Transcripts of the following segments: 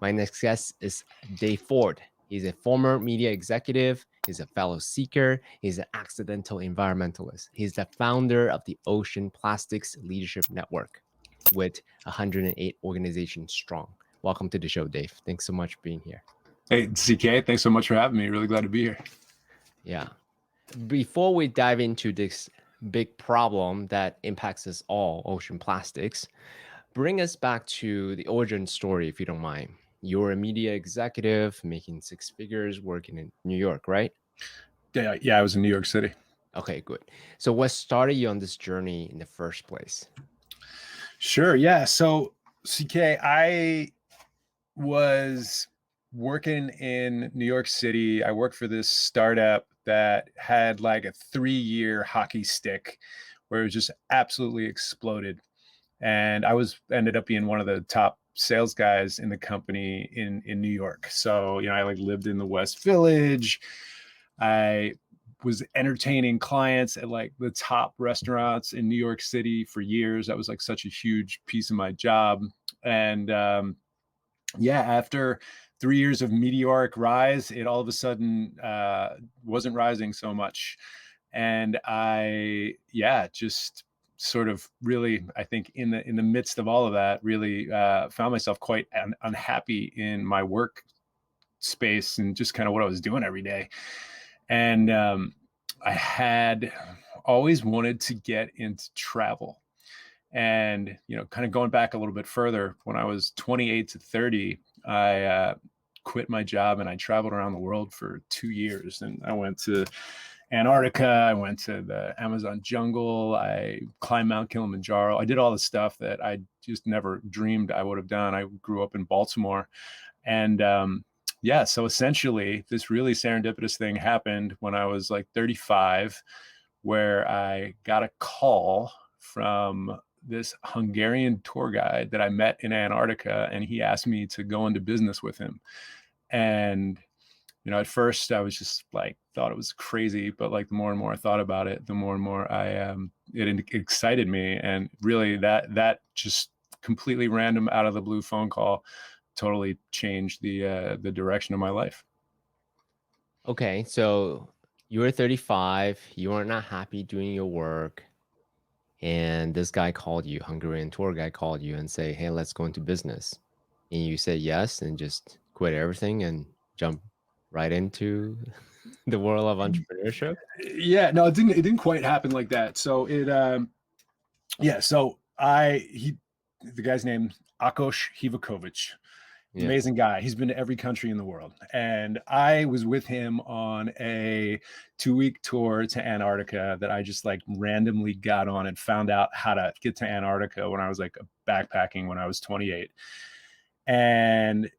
My next guest is Dave Ford. He's a former media executive, he's a fellow seeker, he's an accidental environmentalist. He's the founder of the Ocean Plastics Leadership Network with 108 organizations strong. Welcome to the show, Dave. Thanks so much for being here. Hey, CK, thanks so much for having me. Really glad to be here. Yeah. Before we dive into this big problem that impacts us all, ocean plastics, bring us back to the origin story, if you don't mind. You're a media executive making six figures working in New York, right? Yeah, I was in New York City. Okay, good. So what started you on this journey in the first place? Sure, yeah. So, CK, I was working in New York City. I worked for this startup that had like a 3-year hockey stick where it was just absolutely exploded. And I ended up being one of the top sales guys in the company in New York. So, I like lived in the West Village. I was entertaining clients at like the top restaurants in New York City for years. That was like such a huge piece of my job. And yeah, after 3 years of meteoric rise, it all of a sudden wasn't rising so much. And just sort of really, I think in the midst of all of that, really found myself quite unhappy in my work space and just kind of what I was doing every day. And I had always wanted to get into travel. And, kind of going back a little bit further, when I was 28 to 30, I quit my job and I traveled around the world for 2 years. And I went to Antarctica, I went to the Amazon jungle, I climbed Mount Kilimanjaro. I did all the stuff that I just never dreamed I would have done. I grew up in Baltimore. And so essentially, this really serendipitous thing happened when I was like 35, where I got a call from this Hungarian tour guide that I met in Antarctica, and he asked me to go into business with him. And at first I was just like thought it was crazy, but like the more and more I thought about it, the more and more it excited me. And really that just completely random out of the blue phone call totally changed the direction of my life. Okay, so you were 35, you were not happy doing your work, and this guy called you, Hungarian tour guy called you and say, hey, let's go into business. And you said yes and just quit everything and jump right into the world of entrepreneurship? Yeah, no, it didn't quite happen like that. So the guy's name Akos Hivakovic. Yeah. Amazing guy. He's been to every country in the world. And I was with him on a 2-week tour to Antarctica that I just like randomly got on and found out how to get to Antarctica when I was like backpacking when I was 28. And,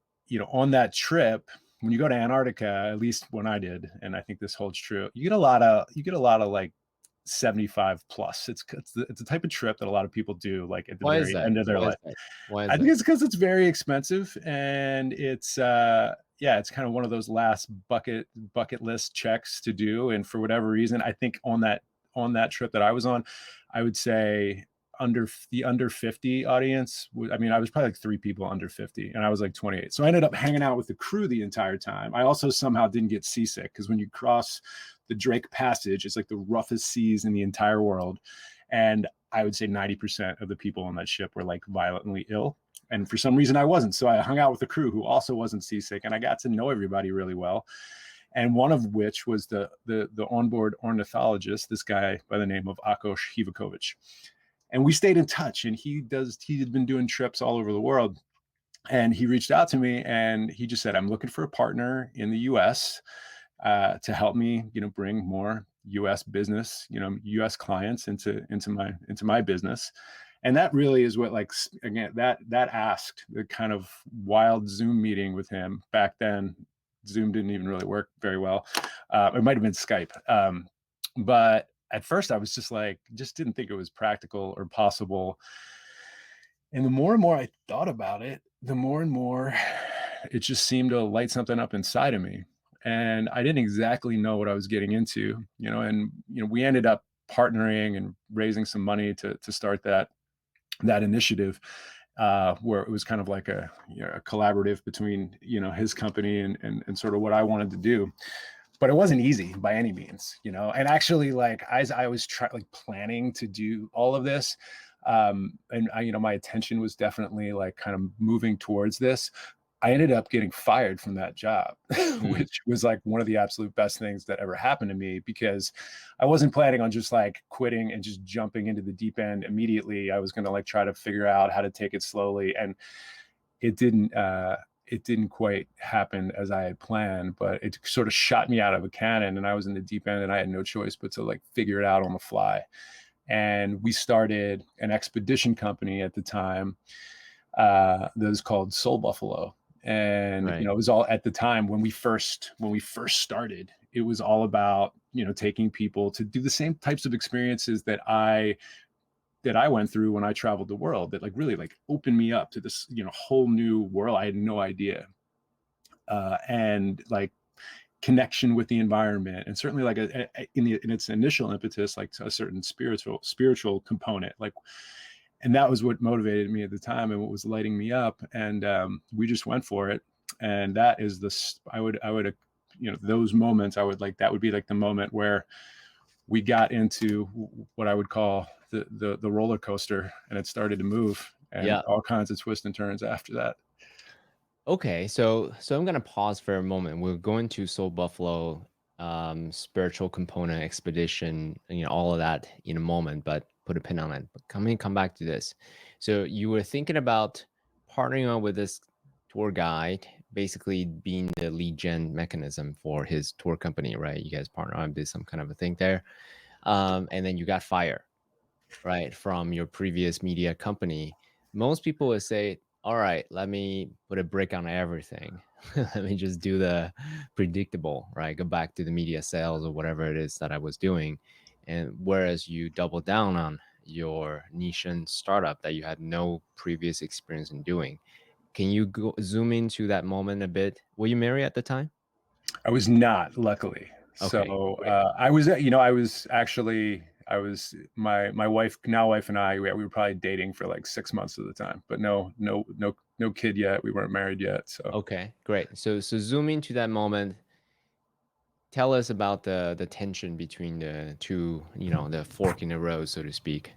on that trip, when you go to Antarctica, at least when I did, and I think this holds true, you get a lot of like 75 plus. It's a type of trip that a lot of people do like at the Why is very that? end of their Why is life. that? Why is I think that? it's because it's very expensive, and it's kind of one of those last bucket list checks to do. And for whatever reason, I think on that trip that I was on, I would say under 50 audience. I mean, I was probably like 3 people under 50, and I was like 28. So I ended up hanging out with the crew the entire time. I also somehow didn't get seasick because when you cross the Drake Passage, it's like the roughest seas in the entire world, and I would say 90% of the people on that ship were like violently ill. And for some reason I wasn't. So I hung out with the crew who also wasn't seasick, and I got to know everybody really well. And one of which was the onboard ornithologist, this guy by the name of Akos Hivakovic. And we stayed in touch, and he had been doing trips all over the world. And he reached out to me and he just said, I'm looking for a partner in the US to help me, bring more U.S. business, U.S. clients into my business. And that really is what, like, again, that asked the kind of wild Zoom meeting with him back then. Zoom didn't even really work very well. It might have been Skype. But at first I was just didn't think it was practical or possible. And the more and more I thought about it, the more and more it just seemed to light something up inside of me. And I didn't exactly know what I was getting into, and we ended up partnering and raising some money to start that initiative. where it was kind of like a collaborative between his company and sort of what I wanted to do. But it wasn't easy by any means, And actually, like as I was like planning to do all of this, and my attention was definitely like kind of moving towards this. I ended up getting fired from that job, Mm, which was like one of the absolute best things that ever happened to me because I wasn't planning on just like quitting and just jumping into the deep end immediately. I was going to like try to figure out how to take it slowly. And it didn't it didn't quite happen as I had planned, but it sort of shot me out of a cannon and I was in the deep end and I had no choice but to like figure it out on the fly. And we started an expedition company at the time that was called Soul Buffalo. And right. it was all at the time when we first started, it was all about taking people to do the same types of experiences that I went through when I traveled the world that like really like opened me up to this whole new world. I had no idea, and like connection with the environment, and certainly like in its initial impetus, like a certain spiritual component, like. And that was what motivated me at the time and what was lighting me up. And we just went for it. And that is I would those moments I would like that would be like the moment where we got into what I would call the roller coaster, and it started to move, and Yeah. all kinds of twists and turns after that. Okay, so I'm gonna pause for a moment. We're going to Soul Buffalo, spiritual component, expedition, all of that in a moment, but put a pin on it. But come back to this. So you were thinking about partnering up with this tour guide, basically being the lead gen mechanism for his tour company, right? You guys partner up, did some kind of a thing there. And then you got fired, right, from your previous media company. Most people would say, all right, let me put a break on everything. Let me just do the predictable, right? Go back to the media sales or whatever it is that I was doing. And whereas you double down on your niche and startup that you had no previous experience in doing. Can you zoom into that moment a bit? Were you married at the time? I was not, luckily. Okay, So great. I was actually, my wife, now wife, and I, we were probably dating for like 6 months at the time, but no kid yet. We weren't married yet. So Okay, great. So zoom into that moment. Tell us about the tension between the two, the fork in the road, so to speak.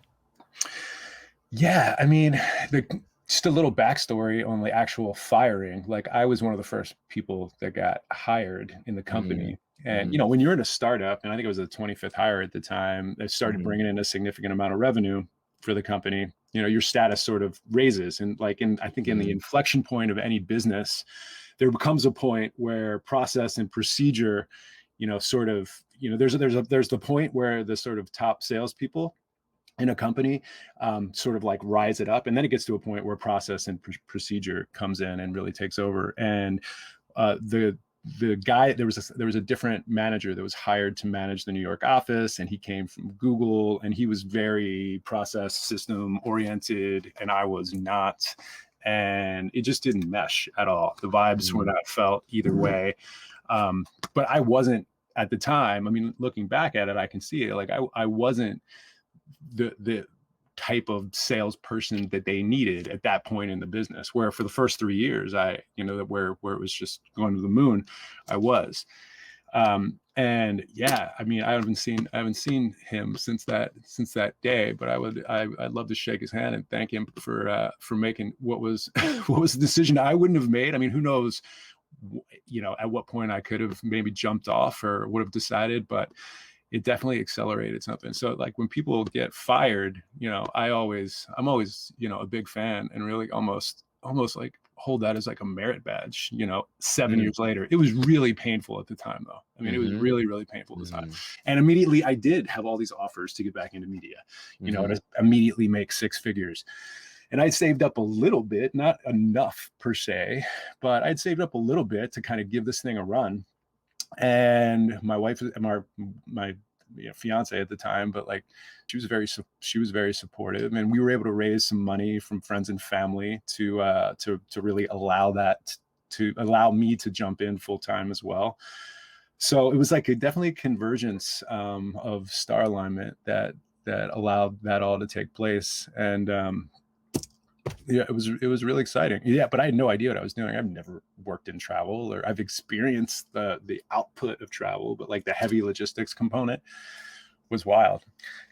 yeah, I mean, just a little backstory on the actual firing. Like I was one of the first people that got hired in the Mm, company. And mhm, when you're in a startup, and I think it was the 25th hire at the time, they started mhm, bringing in a significant amount of revenue for the company. Your status sort of raises, and like I think in the mhm, inflection point of any business, there becomes a point where process and procedure, sort of, there's the point where the sort of top salespeople in a company sort of like rise it up, and then it gets to a point where process and procedure comes in and really takes over. And the guy, there was a different manager that was hired to manage the New York office, and he came from Google, and he was very process system oriented, and I was not. And it just didn't mesh at all. The vibes were mhm, not felt either way. But I wasn't at the time. I mean, looking back at it, I can see it. Like I wasn't the type of salesperson that they needed at that point in the business. Where for the first 3 years, where it was just going to the moon, I was. And yeah, I mean, I haven't seen him since that day. But I'd love to shake his hand and thank him for making what was what was the decision I wouldn't have made. I mean, who knows at what point I could have maybe jumped off or would have decided, but it definitely accelerated something. So like when people get fired, I'm always, a big fan, and really almost like hold that as like a merit badge, 7 mm, years later. It was really painful at the time though. I mean, it was mhm, really, really painful at the time. mhm, And immediately I did have all these offers to get back into media, mhm, to immediately make six figures. And I'd saved up a little bit, not enough per se, but I'd saved up a little bit to kind of give this thing a run. And my wife, my fiance at the time, but like she was very supportive, and we were able to raise some money from friends and family to really allow me to jump in full time as well. So it was like definitely a convergence of star alignment that allowed that all to take place. And Yeah, it was really exciting. Yeah, but I had no idea what I was doing. I've never worked in travel, or I've experienced the output of travel, but like the heavy logistics component was wild.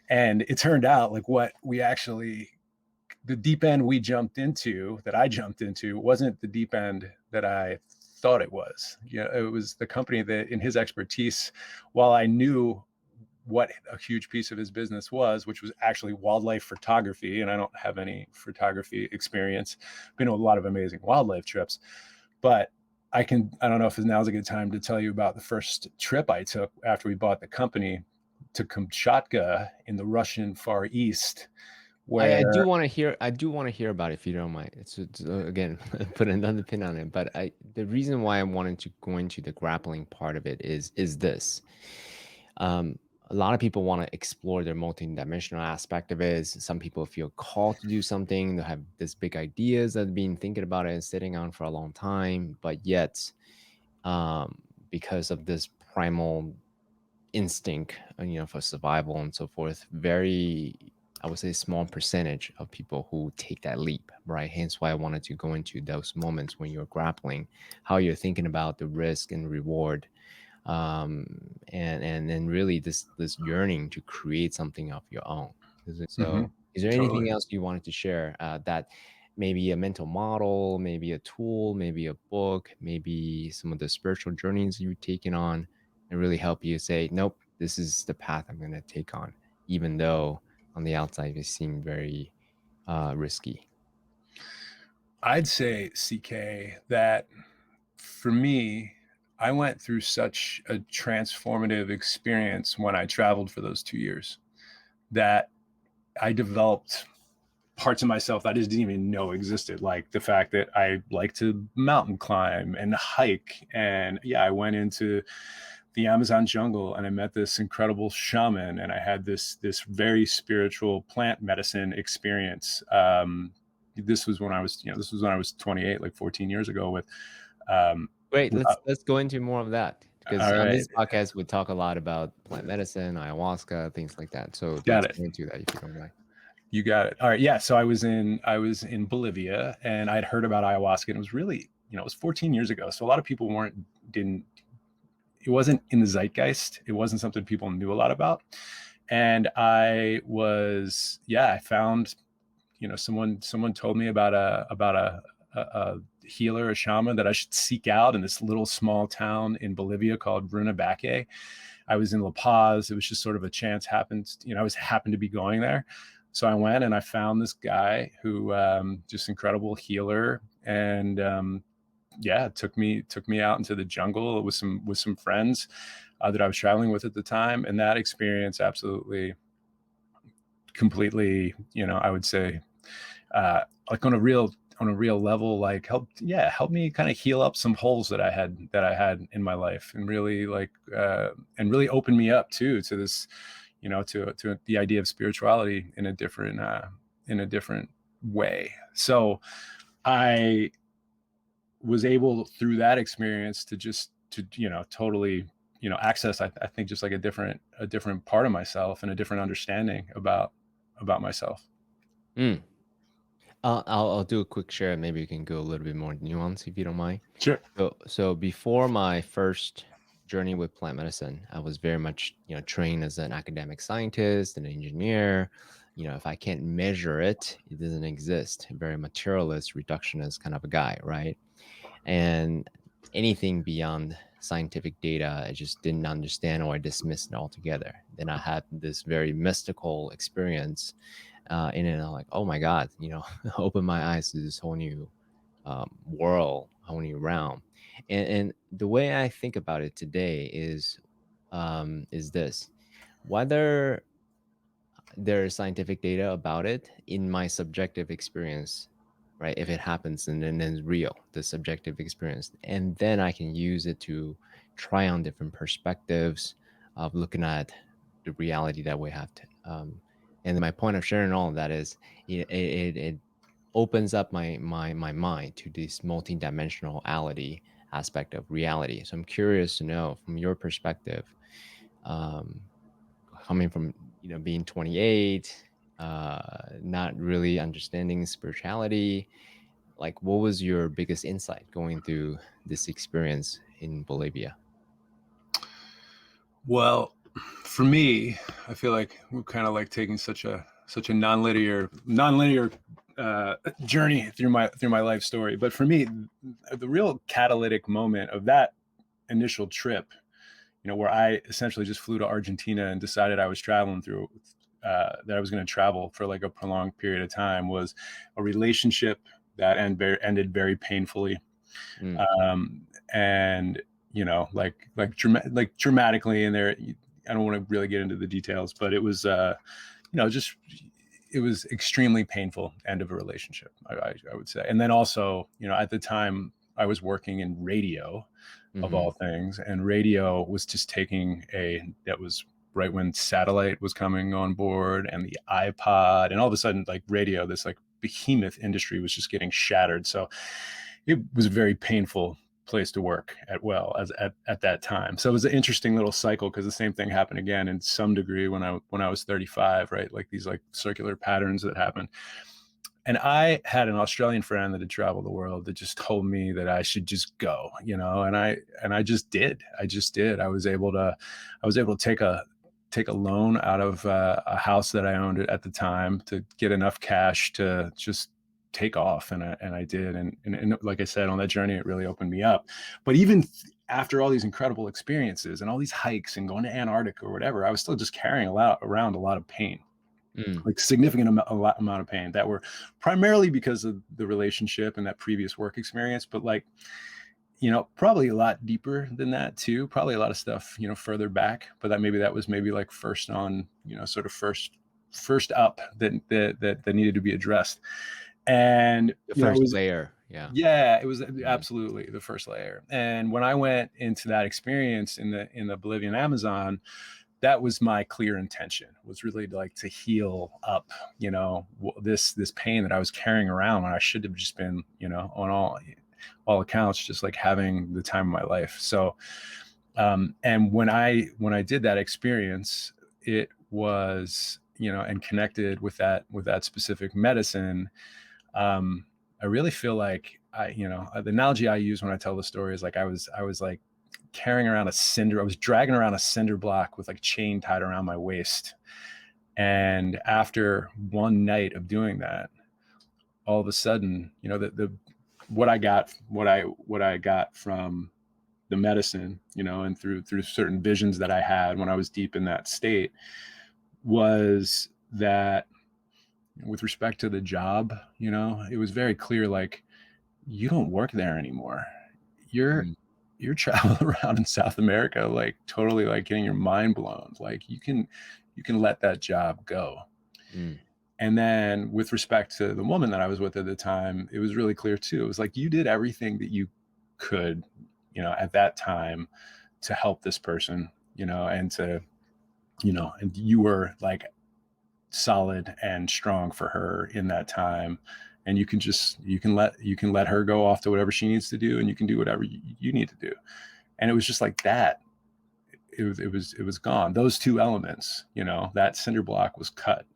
And it turned out like what we actually the deep end we jumped into that I jumped into wasn't the deep end that I thought it was. Yeah, it was the company that in his expertise, while I knew what a huge piece of his business was, which was actually wildlife photography. And I don't have any photography experience. Been on a lot of amazing wildlife trips, but I don't know if now's a good time to tell you about the first trip I took after we bought the company to Kamchatka in the Russian Far East, I do where want to hear. I do want to hear about it if you don't mind. Again, put another pin on it. But the reason why I wanted to go into the grappling part of it is this. Um, a lot of people want to explore their multi-dimensional aspect of it. Some people feel called to do something. They have this big ideas that have been thinking about it and sitting on for a long time, but yet, um, because of this primal instinct, for survival and so forth, very, I would say, small percentage of people who take that leap, right? Hence why I wanted to go into those moments when you're grappling, how you're thinking about the risk and reward, and then really this yearning to create something of your own. Mhm, So, is there totally. anything else you wanted to share, that maybe a mental model, maybe a tool, maybe a book, maybe some of the spiritual journeys you've taken on, and really help you say, nope, this is the path I'm going to take on, even though on the outside it seemed very risky. I'd say, CK, that for me, I went through such a transformative experience when I traveled for those 2 years that I developed parts of myself that I just didn't even know existed, like the fact that I like to mountain climb and hike. And yeah, I went into the Amazon jungle and I met this incredible shaman, and I had this very spiritual plant medicine experience. This was when I was, this was when I was 28, like 14 years ago. Um, Great. with Let's go into more of that because all on right, this podcast we talk a lot about plant medicine, ayahuasca, things like that. So got let's it. go into that if you don't mind. You got it. All right. Yeah. So I was in Bolivia, and I'd heard about ayahuasca, and it was really, it was 14 years ago. So a lot of people didn't, it wasn't in the zeitgeist. It wasn't something people knew a lot about. And I found, someone told me about a healer, a shaman that I should seek out in this little small town in Bolivia called Runabaque. I was in La Paz. It was just sort of a chance happened. I was happened to be going there. So I went and I found this guy who, just incredible healer. And, yeah, took me out into the jungle with some friends, that I was traveling with at the time. And that experience absolutely, completely, I would say, like on a real level, like help me kind of heal up some holes that I had in my life, and really and really open me up too to this, to the idea of spirituality in a different way. So I was able through that experience to just to totally, access, I think, just like a different part of myself and a different understanding about myself. Mm. I'll do a quick share. Maybe you can go a little bit more nuance if you don't mind. Sure. So before my first journey with plant medicine, I was very much, trained as an academic scientist, an engineer. If I can't measure it, it doesn't exist. Very materialist, reductionist kind of a guy, right? And anything beyond scientific data, I just didn't understand or I dismissed it altogether. Then I had this very mystical experience in it. And I'm like, oh my God, open my eyes to this whole new world, whole new realm. And the way I think about it today is this: whether there's scientific data about it, in my subjective experience, right? If it happens, and then it's real, the subjective experience, and then I can use it to try on different perspectives of looking at the reality that we have to. And my point of sharing all of that is it opens up my mind to this multidimensionality aspect of reality. So I'm curious to know from your perspective, um, coming from being 28, not really understanding spirituality. Like, what was your biggest insight going through this experience in Bolivia? Well, for me, I feel like we're kind of like taking such a nonlinear journey through my life story. But for me, the real catalytic moment of that initial trip, where I essentially just flew to Argentina and decided I was traveling through, that I was going to travel for like a prolonged period of time, was a relationship that ended very painfully. Mm, And like dramatically in there. I don't want to really get into the details, but it was just it was extremely painful end of a relationship, I would say. And then also, at the time I was working in radio, of hmm all things, and radio was just taking that was right when satellite was coming on board and the iPod, and all of a sudden, like, radio, this like behemoth industry, was just getting shattered. So it was a very painful place to work at that time. So it was an interesting little cycle, because the same thing happened again in some degree when I was 35, right? Like these like circular patterns that happened. And I had an Australian friend that had traveled the world that just told me that I should just go, and I just did. I just did. I was able to take a loan out of a house that I owned at the time to get enough cash to just take off, and I did. And like I said, on that journey, it really opened me up. But even after all these incredible experiences and all these hikes and going to Antarctica or whatever, I was still just carrying around a lot of pain, mm, like amount of pain, that were primarily because of the relationship and that previous work experience. But like, probably a lot deeper than that too. Probably a lot of stuff, further back, but that was maybe like first on, sort of first up, that needed to be addressed. And, the it first was, layer, yeah. yeah, it was Mm, absolutely the first layer. And when I went into that experience in the Bolivian Amazon, that was my clear intention, was really like to heal up, this pain that I was carrying around, when I should have just been, on all accounts, just like having the time of my life. So, and when I did that experience, it was, and connected with that specific medicine. um, I really feel like the analogy I use when I tell the story is like I was like carrying around a cinder. I was dragging around a cinder block with like chain tied around my waist. And after one night of doing that, all of a sudden, the what I got from the medicine, and through certain visions that I had when I was deep in that state, was that, with respect to the job, it was very clear, like, you don't work there anymore. You're mm, you're traveling around in South America, like totally like getting your mind blown. Like, you can let that job go. mm, And then with respect to the woman that I was with at the time, it was really clear too. It was like, you did everything that you could, at that time, to help this person, and and you were like solid and strong for her in that time. And you can let her go off to whatever she needs to do, and you can do whatever you need to do. And it was just like that. It was gone. Those two elements, that cinder block was cut,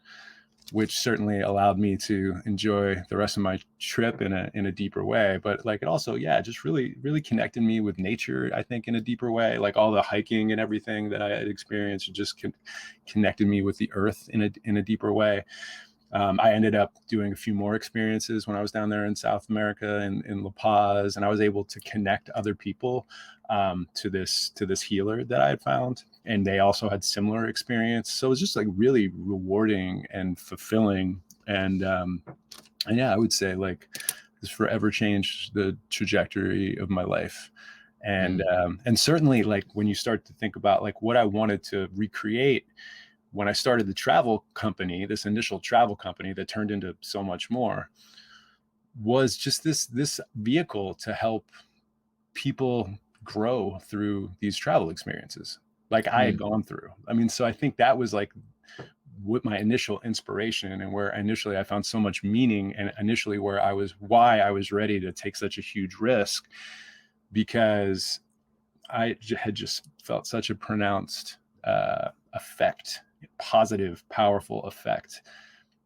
which certainly allowed me to enjoy the rest of my trip in a deeper way. But like, it also, yeah, just really connected me with nature, I think, in a deeper way. Like, all the hiking and everything that I had experienced just connected me with the earth in a deeper way. I ended up doing a few more experiences when I was down there in South America, in La Paz, and I was able to connect other people, to this healer that I had found, and they also had similar experience. So it was just like really rewarding and fulfilling, and yeah, I would say like this forever changed the trajectory of my life. mm, And certainly, like, when you start to think about like what I wanted to recreate when I started the travel company, this initial travel company that turned into so much more, was just this vehicle to help people grow through these travel experiences, like I had mm, gone through. I mean, so I think that was like what my initial inspiration, and where initially I found so much meaning, and initially why I was ready to take such a huge risk, because had just felt such a pronounced effect, positive, powerful effect,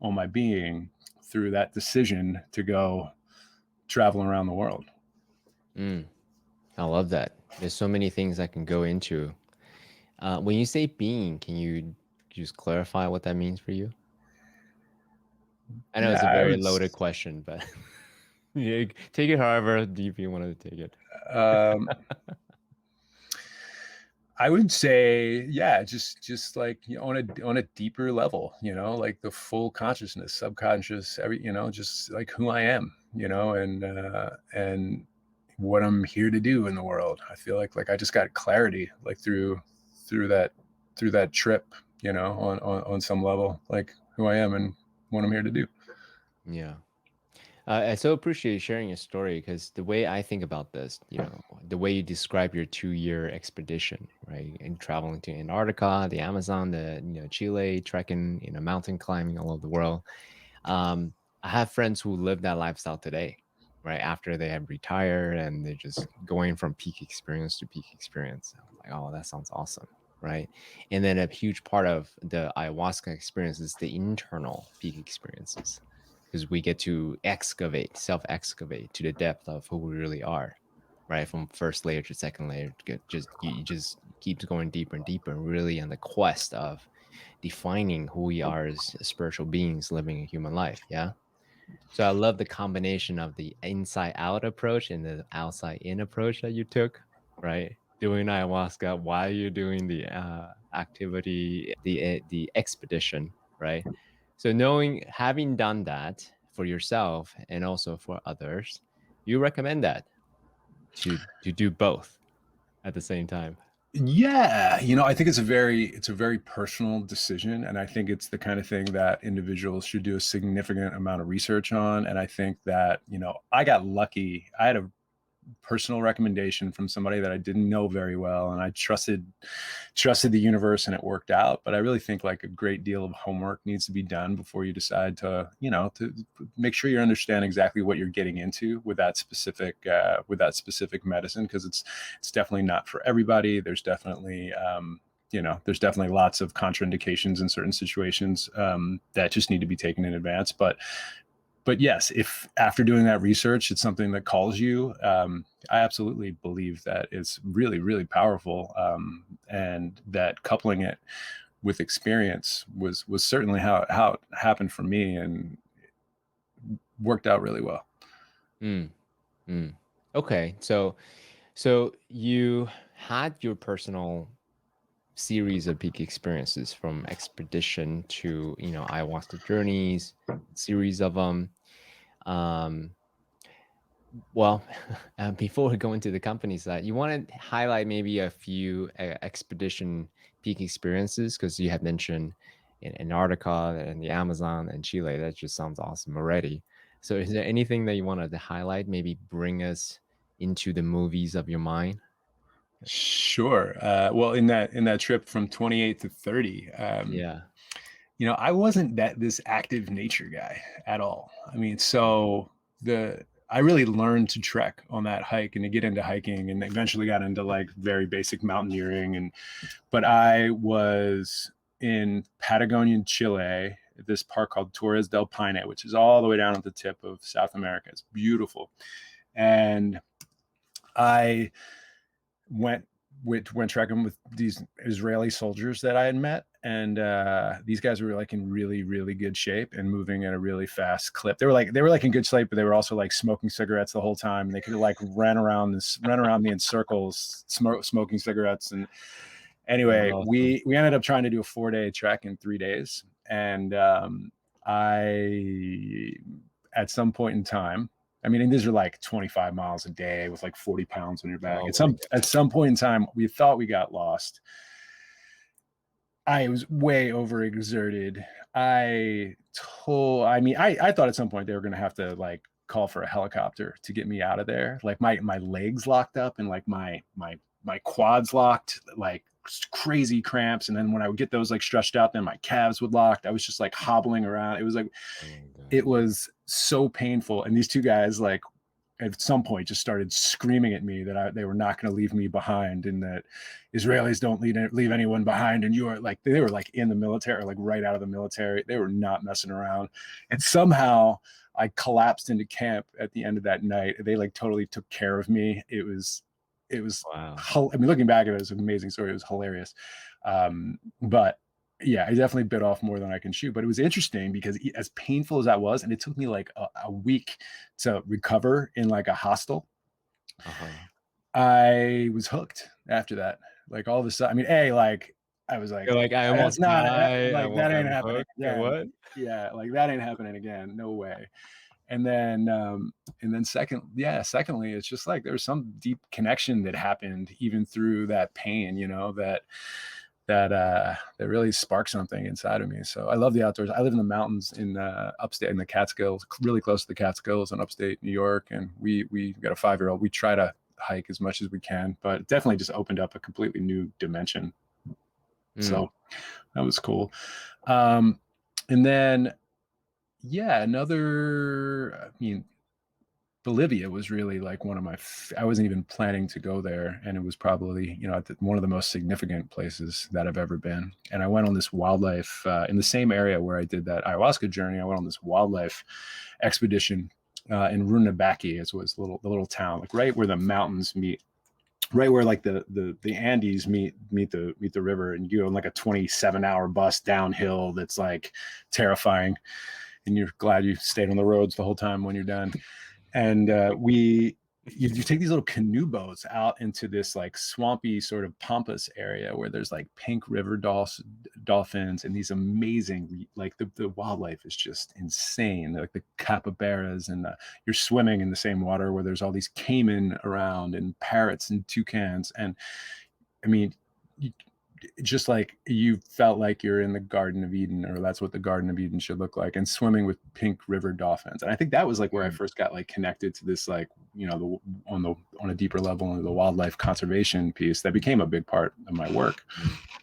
on my being through that decision to go traveling around the world. Mm, I love that. There's so many things I can go into. When you say being, can you just clarify what that means for you? I know Yeah, it's a very loaded question, but yeah, take it however deep you want to take it. um, I would say, yeah, just like, on a deeper level, like the full consciousness, subconscious, just like who I am, and what I'm here to do in the world. I feel like I just got clarity like through that through that trip, on some level, like who I am and what I'm here to do. Yeah. I so appreciate you sharing your story because the way I think about this, the way you describe your 2-year expedition, right, and traveling to Antarctica, the Amazon, Chile, trekking, mountain climbing all over the world. I have friends who live that lifestyle today, right, after they have retired and they're just going from peak experience to peak experience. I'm like, oh, that sounds awesome, right? And then a huge part of the ayahuasca experience is the internal peak experiences because we get to self-excavate to the depth of who we really are, right? From first layer to second layer, you just keeps going deeper and deeper, really on the quest of defining who we are as spiritual beings living a human life. Yeah. So I love the combination of the inside out approach and the outside in approach that you took, right? Doing ayahuasca while you're doing the activity, the expedition, right? So having done that for yourself and also for others, you recommend that to do both at the same time. Yeah, I think it's a very personal decision, and I think it's the kind of thing that individuals should do a significant amount of research on. And I think that, I got lucky. I had a personal recommendation from somebody that I didn't know very well, and I trusted the universe, and it worked out. But I really think like a great deal of homework needs to be done before you decide to make sure you understand exactly what you're getting into with that specific medicine, because it's definitely not for everybody. There's definitely lots of contraindications in certain situations that just need to be taken in advance. But yes, if after doing that research, it's something that calls you, I absolutely believe that it's really, really powerful, and that coupling it with experience was certainly how it happened for me, and worked out really well. Mm, mm. Okay, so you had your personal series of peak experiences from expedition to ayahuasca journeys, series of them. Um, well, before we go into the company side, you want to highlight maybe a few expedition peak experiences because you have mentioned in Antarctica and the Amazon and Chile. That just sounds awesome already. So, is there anything that you wanted to highlight? Maybe bring us into the movies of your mind. Sure. Well, in that trip from 28 to 30, Yeah. I wasn't this active nature guy at all. I mean, so I really learned to trek on that hike and to get into hiking, and eventually got into like very basic mountaineering. But I was in Patagonia, Chile, at this park called Torres del Paine, which is all the way down at the tip of South America. It's beautiful. And I went went trekking with these Israeli soldiers that I had met, and these guys were like in really, really good shape and moving at a really fast clip. They were like in good shape, but they were also like smoking cigarettes the whole time. And they could like run around me in circles, smoking cigarettes. And That's anyway, awesome. we ended up trying to do a 4-day trek in 3 days, and I at some point in time, I mean, and these are like 25 miles a day with like 40 pounds on your back. Oh At my some point in time, we thought we got lost. I was way overexerted. I thought at some point they were going to have to like call for a helicopter to get me out of there. Like my legs locked up, and like my quads locked, like crazy cramps. And then when I would get those like stretched out, then my calves would lock. I was just like hobbling around. It was God. so painful. And these two guys like at some point just started screaming at me that they were not going to leave me behind, and that Israelis don't leave anyone behind. And you are like, they were like in the military, like right out of the military. They were not messing around. And somehow I collapsed into camp at the end of that night. They like totally took care of me. It was, Wow. I mean, looking back at it, it was an amazing story. It was hilarious. But yeah, I definitely bit off more than I can chew. But it was interesting because as painful as that was, and it took me like a week to recover in like a hostel, Uh-huh. I was hooked after that. Like all of a sudden, I mean, like I was like, You're like, I that's almost not died. like that ain't I'm happening hooked. again. What? Yeah, like that ain't happening again. No way. And then secondly, it's just like there's some deep connection that happened even through that pain, that really sparked something inside of me. So I love the outdoors. I live in the mountains in upstate in the Catskills, really close to the Catskills in upstate New York, and we got a 5-year-old. We try to hike as much as we can, but it definitely just opened up a completely new dimension. Mm. So that was cool. And then I mean, Bolivia was really like one of I wasn't even planning to go there. And it was probably, one of the most significant places that I've ever been. And I went on this wildlife in the same area where I did that ayahuasca journey. I went on this wildlife expedition in Runabaki, as was the little town, like right where the mountains meet, right where like the Andes meet the river, and you go on like a 27-hour bus downhill that's like terrifying, and you're glad you stayed on the roads the whole time when you're done. And you take these little canoe boats out into this like swampy sort of pampas area where there's like pink river dolphins and these amazing, like the wildlife is just insane, like the capybaras, and you're swimming in the same water where there's all these caiman around and parrots and toucans. And I mean, just like you felt like you're in the Garden of Eden, or that's what the Garden of Eden should look like, and swimming with pink river dolphins. And I think that was like where I first got like connected to this, like, on a deeper level, the wildlife conservation piece that became a big part of my work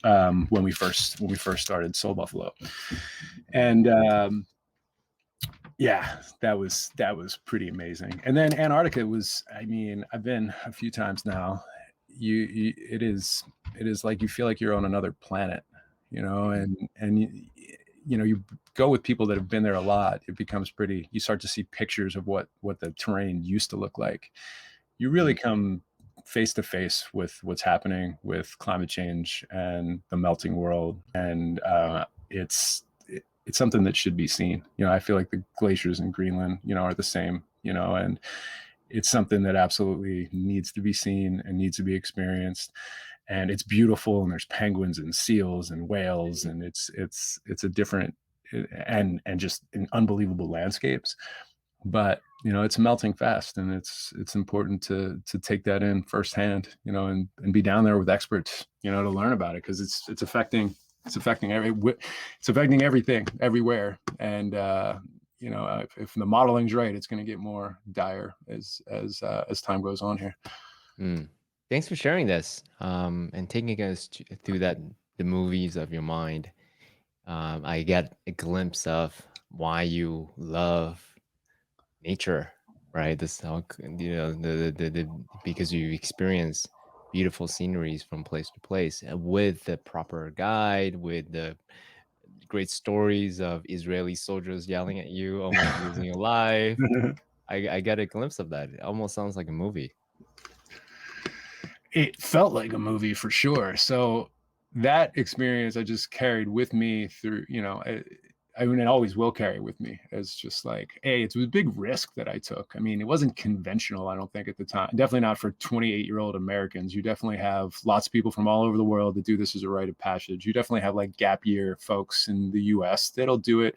when we first started Soul Buffalo. And yeah, that was pretty amazing. And then Antarctica was, I mean, I've been a few times now. It is like you feel like you're on another planet, and you go with people that have been there a lot. It becomes pretty. You start to see pictures of what the terrain used to look like. You really come face to face with what's happening with climate change and the melting world, and it's something that should be seen. I feel like the glaciers in Greenland, are the same, and it's something that absolutely needs to be seen and needs to be experienced. And it's beautiful, and there's penguins and seals and whales, and it's a different and just unbelievable landscapes. But it's melting fast, and it's important to take that in firsthand, and be down there with experts, to learn about it, because it's affecting everything everywhere. And if the modeling's right, it's going to get more dire as time goes on here. Thanks for sharing this and taking us through the movies of your mind. I get a glimpse of why you love nature, right? This how because you experience beautiful sceneries from place to place with the proper guide, with the great stories of Israeli soldiers yelling at you, almost losing your life. I got a glimpse of that. It almost sounds like a movie. It felt like a movie for sure. So that experience I just carried with me through, I mean, it always will carry with me as just like, hey, it's a big risk that I took. I mean, it wasn't conventional, I don't think, at the time. Definitely not for 28-year-old Americans. You definitely have lots of people from all over the world that do this as a rite of passage. You definitely have like gap year folks in the US that'll do it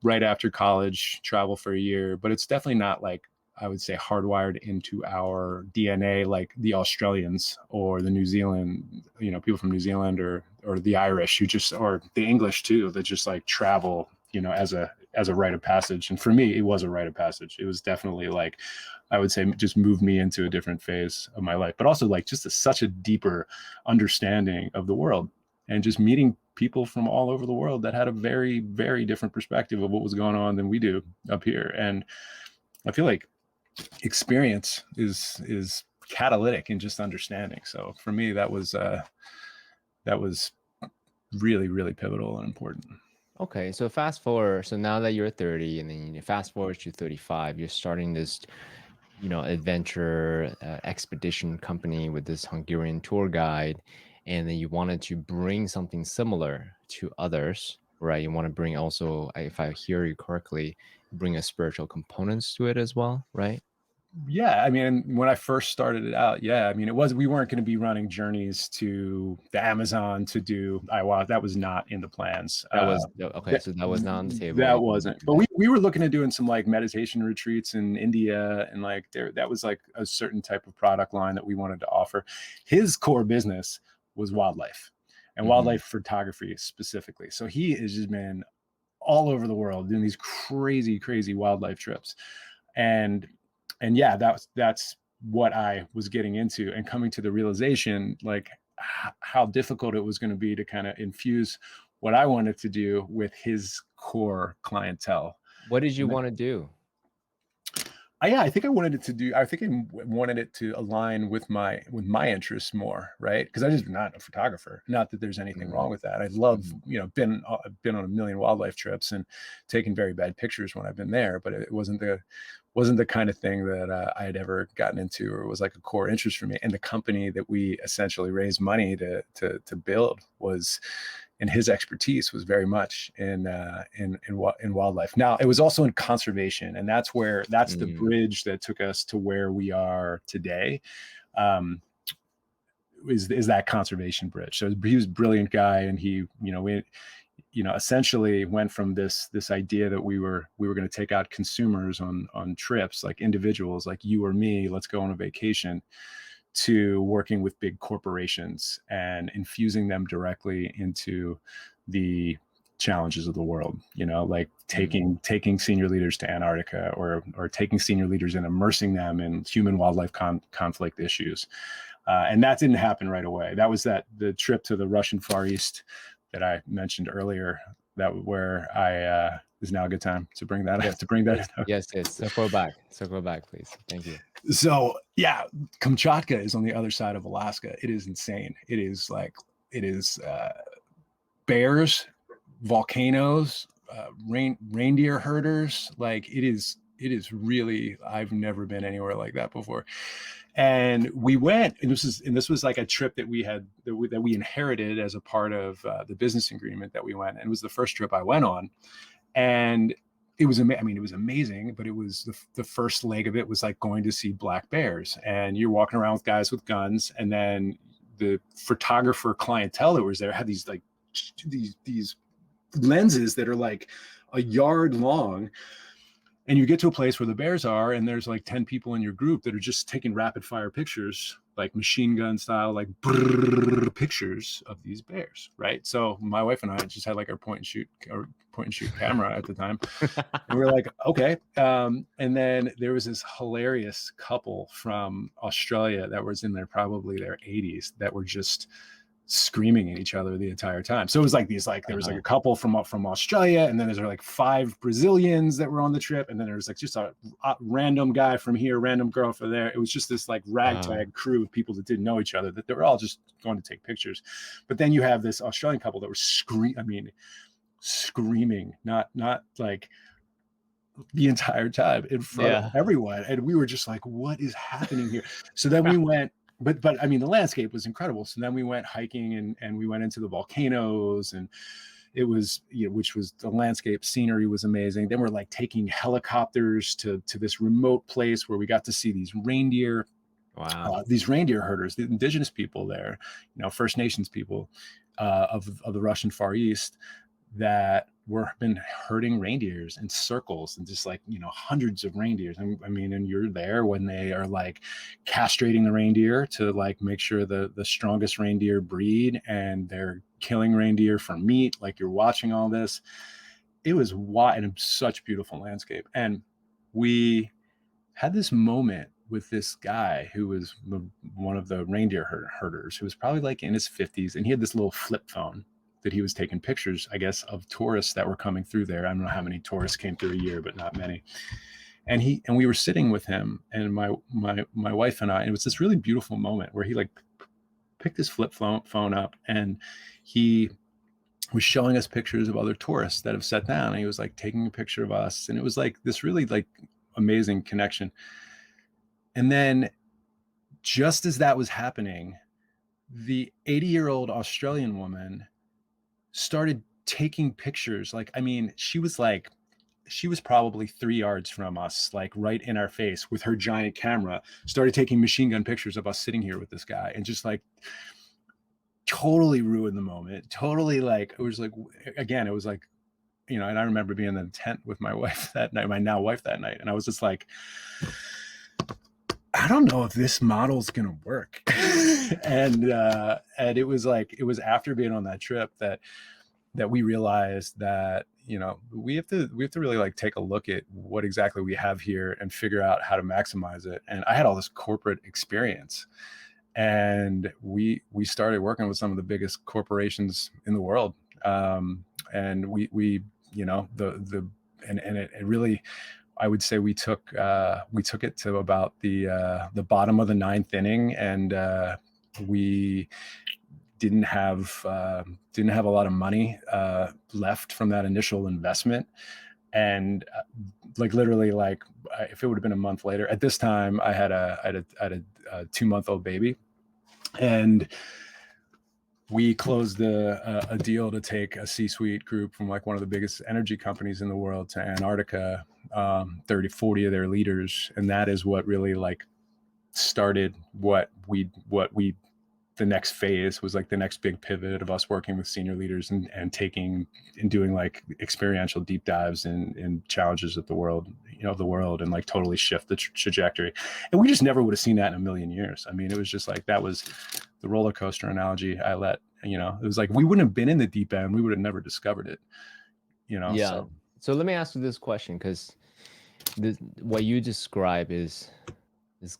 right after college, travel for a year. But it's definitely not like, I would say, hardwired into our DNA, like the Australians or the New Zealand, people from New Zealand or the Irish or the English too, that just like travel, as a rite of passage. And for me, it was a rite of passage. It was definitely like, I would say, just moved me into a different phase of my life, but also like just such a deeper understanding of the world, and just meeting people from all over the world that had a very, very different perspective of what was going on than we do up here. And I feel like experience is catalytic in just understanding. So for me, that was really, really pivotal and important. Okay, so fast forward. So now that you're 30, and then you fast forward to 35, you're starting this, adventure expedition company with this Hungarian tour guide, and then you wanted to bring something similar to others, right? You want to bring also, if I hear you correctly, bring a spiritual components to it as well, right? Yeah, I mean, when I first started it out, yeah, I mean, we weren't going to be running journeys to the Amazon to do ayahuasca. That was not in the plans. That was okay. That, So that was not on the table. that You didn't wasn't. do But that. we were looking at doing some like meditation retreats in India, and like that was like a certain type of product line that we wanted to offer. His core business was wildlife and Mhm. wildlife photography specifically. So he has just been all over the world doing these crazy, crazy wildlife trips. And yeah, that's what I was getting into, and coming to the realization like how difficult it was going to be to kind of infuse what I wanted to do with his core clientele. What did you And want to do? yeah, I think I wanted it to do. I think I wanted it to align with my interests more, right? Because I just not a photographer. Not that there's anything Mhm. wrong with that. I love, Mhm. been on a million wildlife trips and taken very bad pictures when I've been there, but it wasn't the kind of thing that I had ever gotten into, or was like a core interest for me. And the company that we essentially raised money to build was, and his expertise was very much in wildlife. Now it was also in conservation, and that's the Mm. bridge that took us to where we are today. Um, is that conservation bridge? So he was a brilliant guy, and we essentially went from this idea that we were going to take out consumers on trips, like individuals like you or me, let's go on a vacation, to working with big corporations and infusing them directly into the challenges of the world, like Mm. taking senior leaders to Antarctica, or taking senior leaders and immersing them in human wildlife conflict issues. And that didn't happen right away. That was the trip to the Russian Far East that I mentioned earlier, that where I is now a good time to bring that Yes, to bring that yes, up. yes, yes. Circle back. Circle back, please. Thank you. So yeah, Kamchatka is on the other side of Alaska. It is insane. It is bears, volcanoes, reindeer herders. Like it is really, I've never been anywhere like that before. And we went, and this was like a trip that we inherited as a part of the business agreement that we went. And it was the first trip I went on, and it was it was amazing, but it was the first leg of it was like going to see black bears, and you're walking around with guys with guns, and then the photographer clientele that was there had these like these lenses that are like a yard long, and you get to a place where the bears are, and there's like 10 people in your group that are just taking rapid fire pictures, like machine gun style, like pictures of these bears, right? So my wife and I just had like our point and shoot camera at the time, and we are like, okay. And then there was this hilarious couple from Australia that was in probably their 80s, that were just screaming at each other the entire time. So it was like there was like Uh-huh. a couple from Australia, and then there's like 5 Brazilians that were on the trip, and then there's like just a random guy from here, random girl from there. It was just this like Uh, ragtag crew of people that didn't know each other, that they were all just going to take pictures. But then you have this Australian couple that were screaming, not like the entire time in front of yeah. everyone, and we were just like, what is happening here? So then we went, but I mean, the landscape was incredible. So then we went hiking, and we went into the volcanoes, and it was, which was, the landscape scenery was amazing. Then we're like taking helicopters to this remote place where we got to see Wow. these reindeer herders, the indigenous people there, First Nations people of the Russian Far East, that were been herding reindeers in circles, and just like, hundreds of reindeers. And and you're there when they are like castrating the reindeer to like make sure the strongest reindeer breed, and they're killing reindeer for meat. Like, you're watching all this. It was wide and such beautiful landscape. And we had this moment with this guy who was one of the reindeer herders, who was probably like in his 50s, and he had this little flip phone that he was taking pictures, I guess, of tourists that were coming through there. I don't know how many tourists came through a year, but not many. and we were sitting with him and my wife and I, and it was this really beautiful moment where he like picked his phone up and he was showing us pictures of other tourists that have sat down, and he was like taking a picture of us, and it was like this really like amazing connection. And then just as that was happening, the 80-year-old Australian woman started taking pictures. Like, I mean, she was probably 3 yards from us, like right in our face with her giant camera, started taking machine gun pictures of us sitting here with this guy, and just like totally ruined the moment. Totally like, it was like, again, it was like, you know, and I remember being in the tent with my wife that night, my now wife that night. And I was just like, I don't know if this model's gonna work. And it was like, it was after being on that trip that we realized that, you know, we have to really like take a look at what exactly we have here and figure out how to maximize it. And I had all this corporate experience, and we started working with some of the biggest corporations in the world. And we you know, and it really, I would say we took it to about the bottom of the ninth inning, and we didn't have a lot of money left from that initial investment. And like literally, like if it would have been a month later, at this time I had a 2-month-old baby, and we closed a deal to take a C-suite group from like one of the biggest energy companies in the world to Antarctica, 30, 40 of their leaders. And that is what really like started what we the next phase was, like the next big pivot of us working with senior leaders and taking and doing like experiential deep dives in challenges of the world, you know, the world, and like totally shift the trajectory. And we just never would have seen that in a million years. I mean, it was just like, that was the roller coaster analogy I let, you know, it was like, we wouldn't have been in the deep end. We would have never discovered it, you know? Yeah. So let me ask you this question, because what you describe is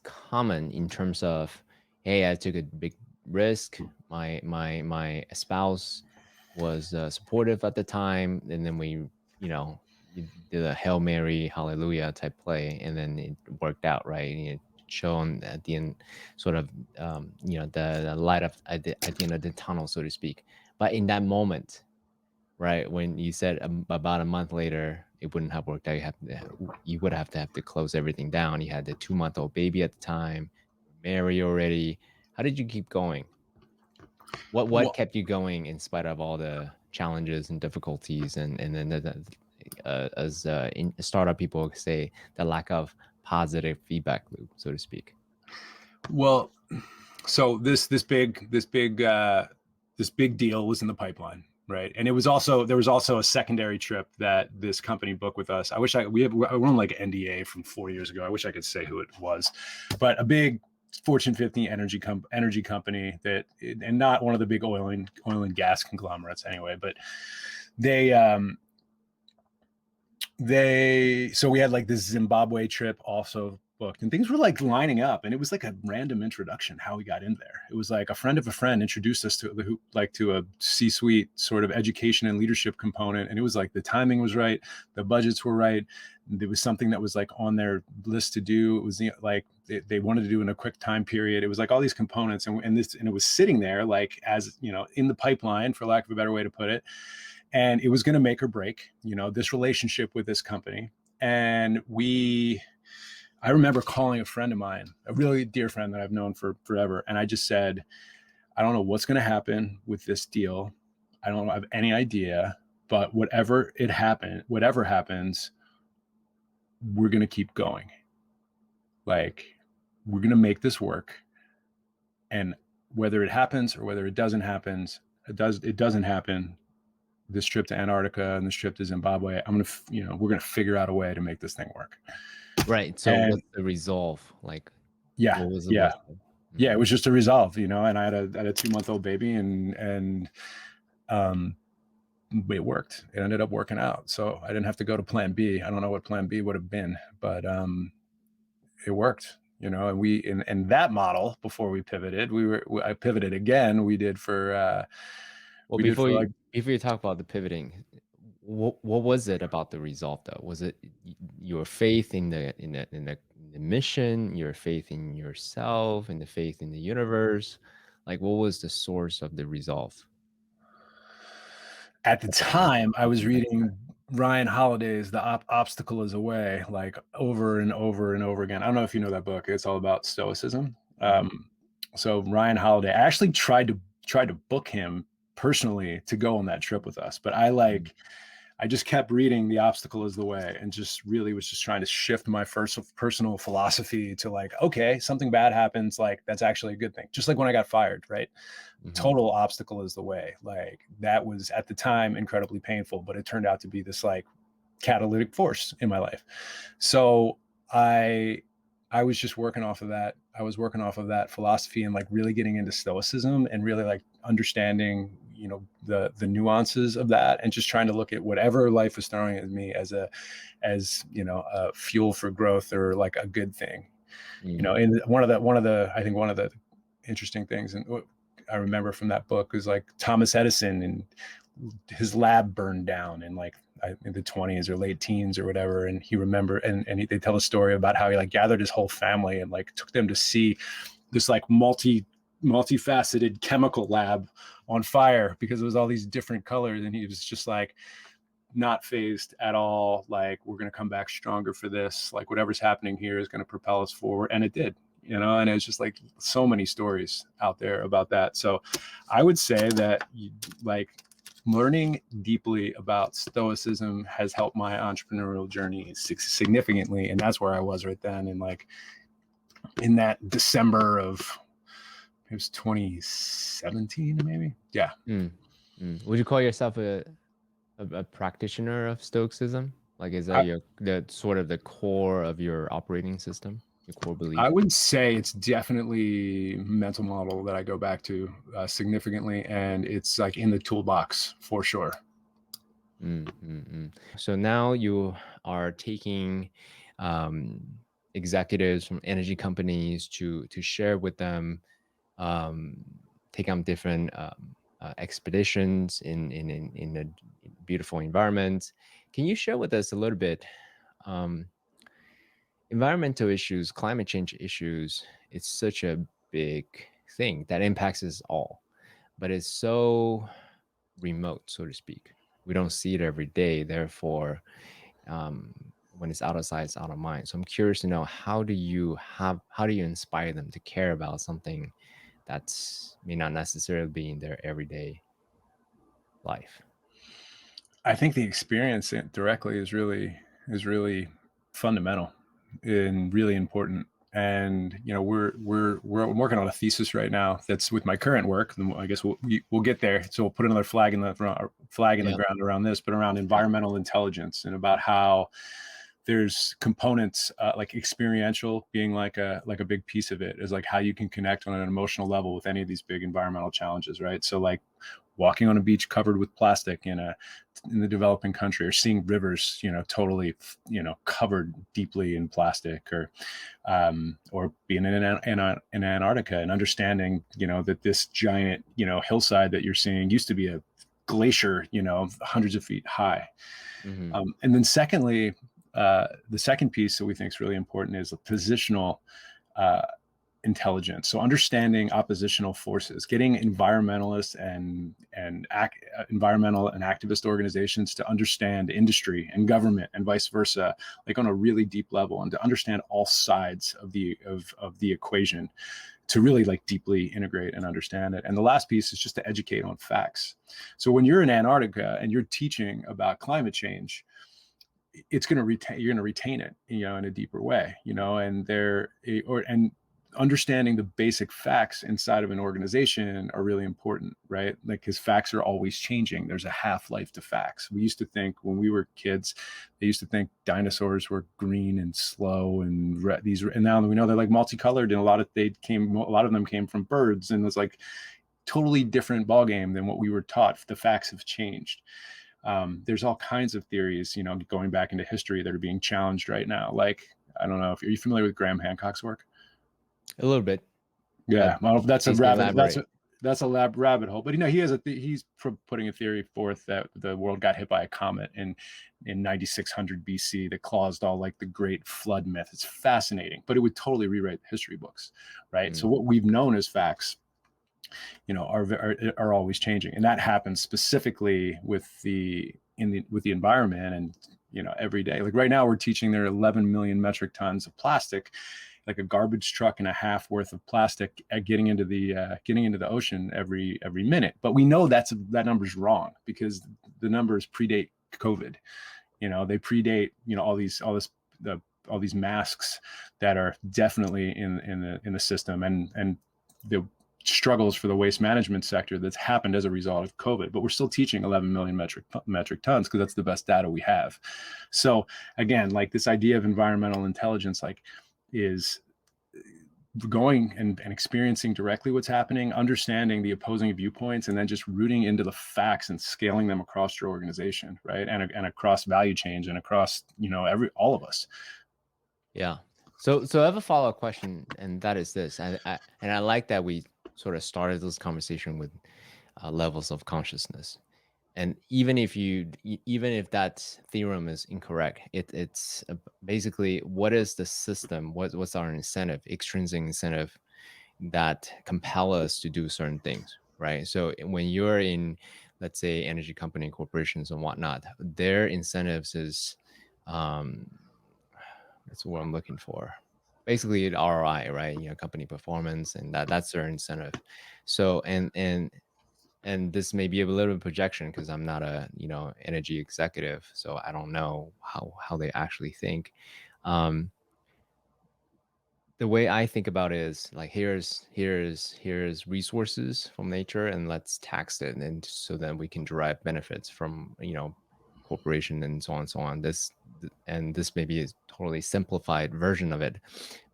common in terms of, hey, I took a big risk. My spouse was supportive at the time, and then we, you know, you did a Hail Mary, Hallelujah type play, and then it worked out, right? And it shown at the end, sort of, you know, the light at the end of the tunnel, so to speak. But in that moment, right, when you said about a month later it wouldn't have worked out, you would have to close everything down. You had the 2-month-old baby at the time, married already. How did you keep going? What Well, kept you going in spite of all the challenges and difficulties, and then as in startup people say, the lack of positive feedback loop, so to speak? well, so this big deal was in the pipeline, right? And it was also, there was also a secondary trip that this company booked with us. I wish we're on like NDA from 4 years ago. I wish I could say who it was, but a big Fortune 50 energy company that, and not one of the big oil and gas conglomerates anyway, but so we had like this Zimbabwe trip also booked, and things were like lining up, and it was like a random introduction how we got in there. It was like a friend of a friend introduced us to a C-suite sort of education and leadership component, and it was like the timing was right, the budgets were right, there was something that was like on their list to do. It was like they wanted to do in a quick time period. It was like all these components, and it was sitting there like, as you know, in the pipeline, for lack of a better way to put it. And it was going to make or break, you know, this relationship with this company. And I remember calling a friend of mine, a really dear friend that I've known for forever. And I just said, I don't know what's going to happen with this deal. I don't have any idea, but whatever happens, we're going to keep going. Like, we're going to make this work. And whether it happens or whether it doesn't happen, this trip to Antarctica and this trip to Zimbabwe, we're going to figure out a way to make this thing work. Right. So And what's the resolve? Like, yeah, what was the yeah, wisdom? yeah. It was just a resolve, you know, and I had a 2-month-old baby, and it worked. It ended up working out. So I didn't have to go to plan B. I don't know what plan B would have been, but it worked, you know. And we, in that model, before we pivoted, I pivoted again. We did for, Well, we did for like, before you talk about the pivoting, what was it about the resolve though? Was it your faith in the mission, your faith in yourself, and the faith in the universe? Like, what was the source of the resolve? At the That's what made time, I was you reading Ryan Holiday's Obstacle is a Way, like, over and over and over again. I don't know if you know that book. It's all about stoicism. Mhm, So Ryan Holiday, I actually tried to book him personally to go on that trip with us, but mhm, I just kept reading The Obstacle is the Way and just really was just trying to shift my first personal philosophy to like, okay, something bad happens, like that's actually a good thing. Just like when I got fired, right? mhm, Total obstacle is the way. Like that was at the time incredibly painful, but it turned out to be this like catalytic force in my life. So I I was just working off of that. I was working off of that philosophy and like really getting into stoicism and really like understanding, the nuances of that and just trying to look at whatever life was throwing at me as a fuel for growth or like a good thing. mhm, And I think one of the interesting things and what I remember from that book was like Thomas Edison and his lab burned down in like in the 20s or late teens or whatever, and he remember and they tell a story about how he like gathered his whole family and like took them to see this like multifaceted chemical lab on fire because it was all these different colors, and he was just like not phased at all, like we're going to come back stronger for this, like whatever's happening here is going to propel us forward, and it did. And it's just like so many stories out there about that. So I would say that like learning deeply about stoicism has helped my entrepreneurial journey significantly, and that's where I was right then. And like in that December of, it was 2017 maybe. Yeah. mm, Would you call yourself a practitioner of Stoicism? Like, is that I, your the sort of the core of your operating system, your core I belief? would say it's definitely mental model that I go back to significantly, and it's like in the toolbox for sure. So now you are taking um, executives from energy companies to share with them, um, take on different expeditions in a beautiful environment. Can you share with us a little bit um, environmental issues, climate change issues? It's such a big thing that impacts us all, but it's so remote, so to speak. We don't see it every day. Therefore, when it's out of sight, it's out of mind. So I'm curious to know, how do you inspire them to care about something that's may not necessarily be in their everyday life? I think the experience directly is really fundamental and really important. And we're working on a thesis right now that's with my current work. And I guess we'll get there. So we'll put another flag in the Yeah. ground around this, but around Yeah. environmental intelligence and about how there's components like experiential being like a big piece of it is like how you can connect on an emotional level with any of these big environmental challenges, right? So like walking on a beach covered with plastic in the developing country, or seeing rivers totally covered deeply in plastic, or being in Antarctica and understanding that this giant hillside that you're seeing used to be a glacier hundreds of feet high. Hmm. And then secondly, the second piece that we think is really important is positional uh, intelligence. So understanding oppositional forces, getting environmentalists and environmental and activist organizations to understand industry and government and vice versa, like on a really deep level, and to understand all sides of the equation, to really like deeply integrate and understand it. And the last piece is just to educate on facts. So when you're in Antarctica and you're teaching about climate change, it's going to retain you're going to retain it in a deeper way, and understanding the basic facts inside of an organization are really important, right? Like, because facts are always changing. There's a half-life to facts. We used to think when we were kids, they used to think dinosaurs were green and slow and and now we know they're like multicolored, and a lot of them came from birds, and it's like totally different ball game than what we were taught. The facts have changed. There's all kinds of theories, going back into history that are being challenged right now. Like, I don't know if are you familiar with Graham Hancock's work? A little bit, but Yeah, well, that's a please rabbit. That's elaborate. That's a rabbit hole. But he has he's putting a theory forth that the world got hit by a comet in 9600 BC that caused all like the great flood myth. It's fascinating, but it would totally rewrite history books, right? So Mm, what we've known as facts, are always changing, and that happens specifically with with the environment. And every day, like right now, we're teaching there are 11 million metric tons of plastic, like a garbage truck and a half worth of plastic, getting into the ocean every minute. But we know that number's wrong because the numbers predate COVID. They predate all these masks that are definitely in the system, and the struggles for the waste management sector that's happened as a result of COVID. But we're still teaching 11 million metric tons because that's the best data we have. So again, like this idea of environmental intelligence, like, is going and experiencing directly what's happening, understanding the opposing viewpoints, and then just rooting into the facts and scaling them across your organization, right? And across value chains and across, all of us. yeah. So I have a follow-up question, and that is this. I like that we sort of started this conversation with levels of consciousness. And even if that theorem is incorrect, it's basically, what is the system? What's our incentive, extrinsic incentive that compel us to do certain things, right? So when you're in, let's say, energy company corporations and whatnot, their incentives is, that's what I'm looking for. Basically, ROI, right? Company performance, and that's their incentive. So and this may be a little bit of projection because I'm not a energy executive, so I don't know how they actually think. Um, the way I think about it is like, here's resources from nature, and let's tax it, and so then we can derive benefits from corporation and so on and so on. This may be a totally simplified version of it,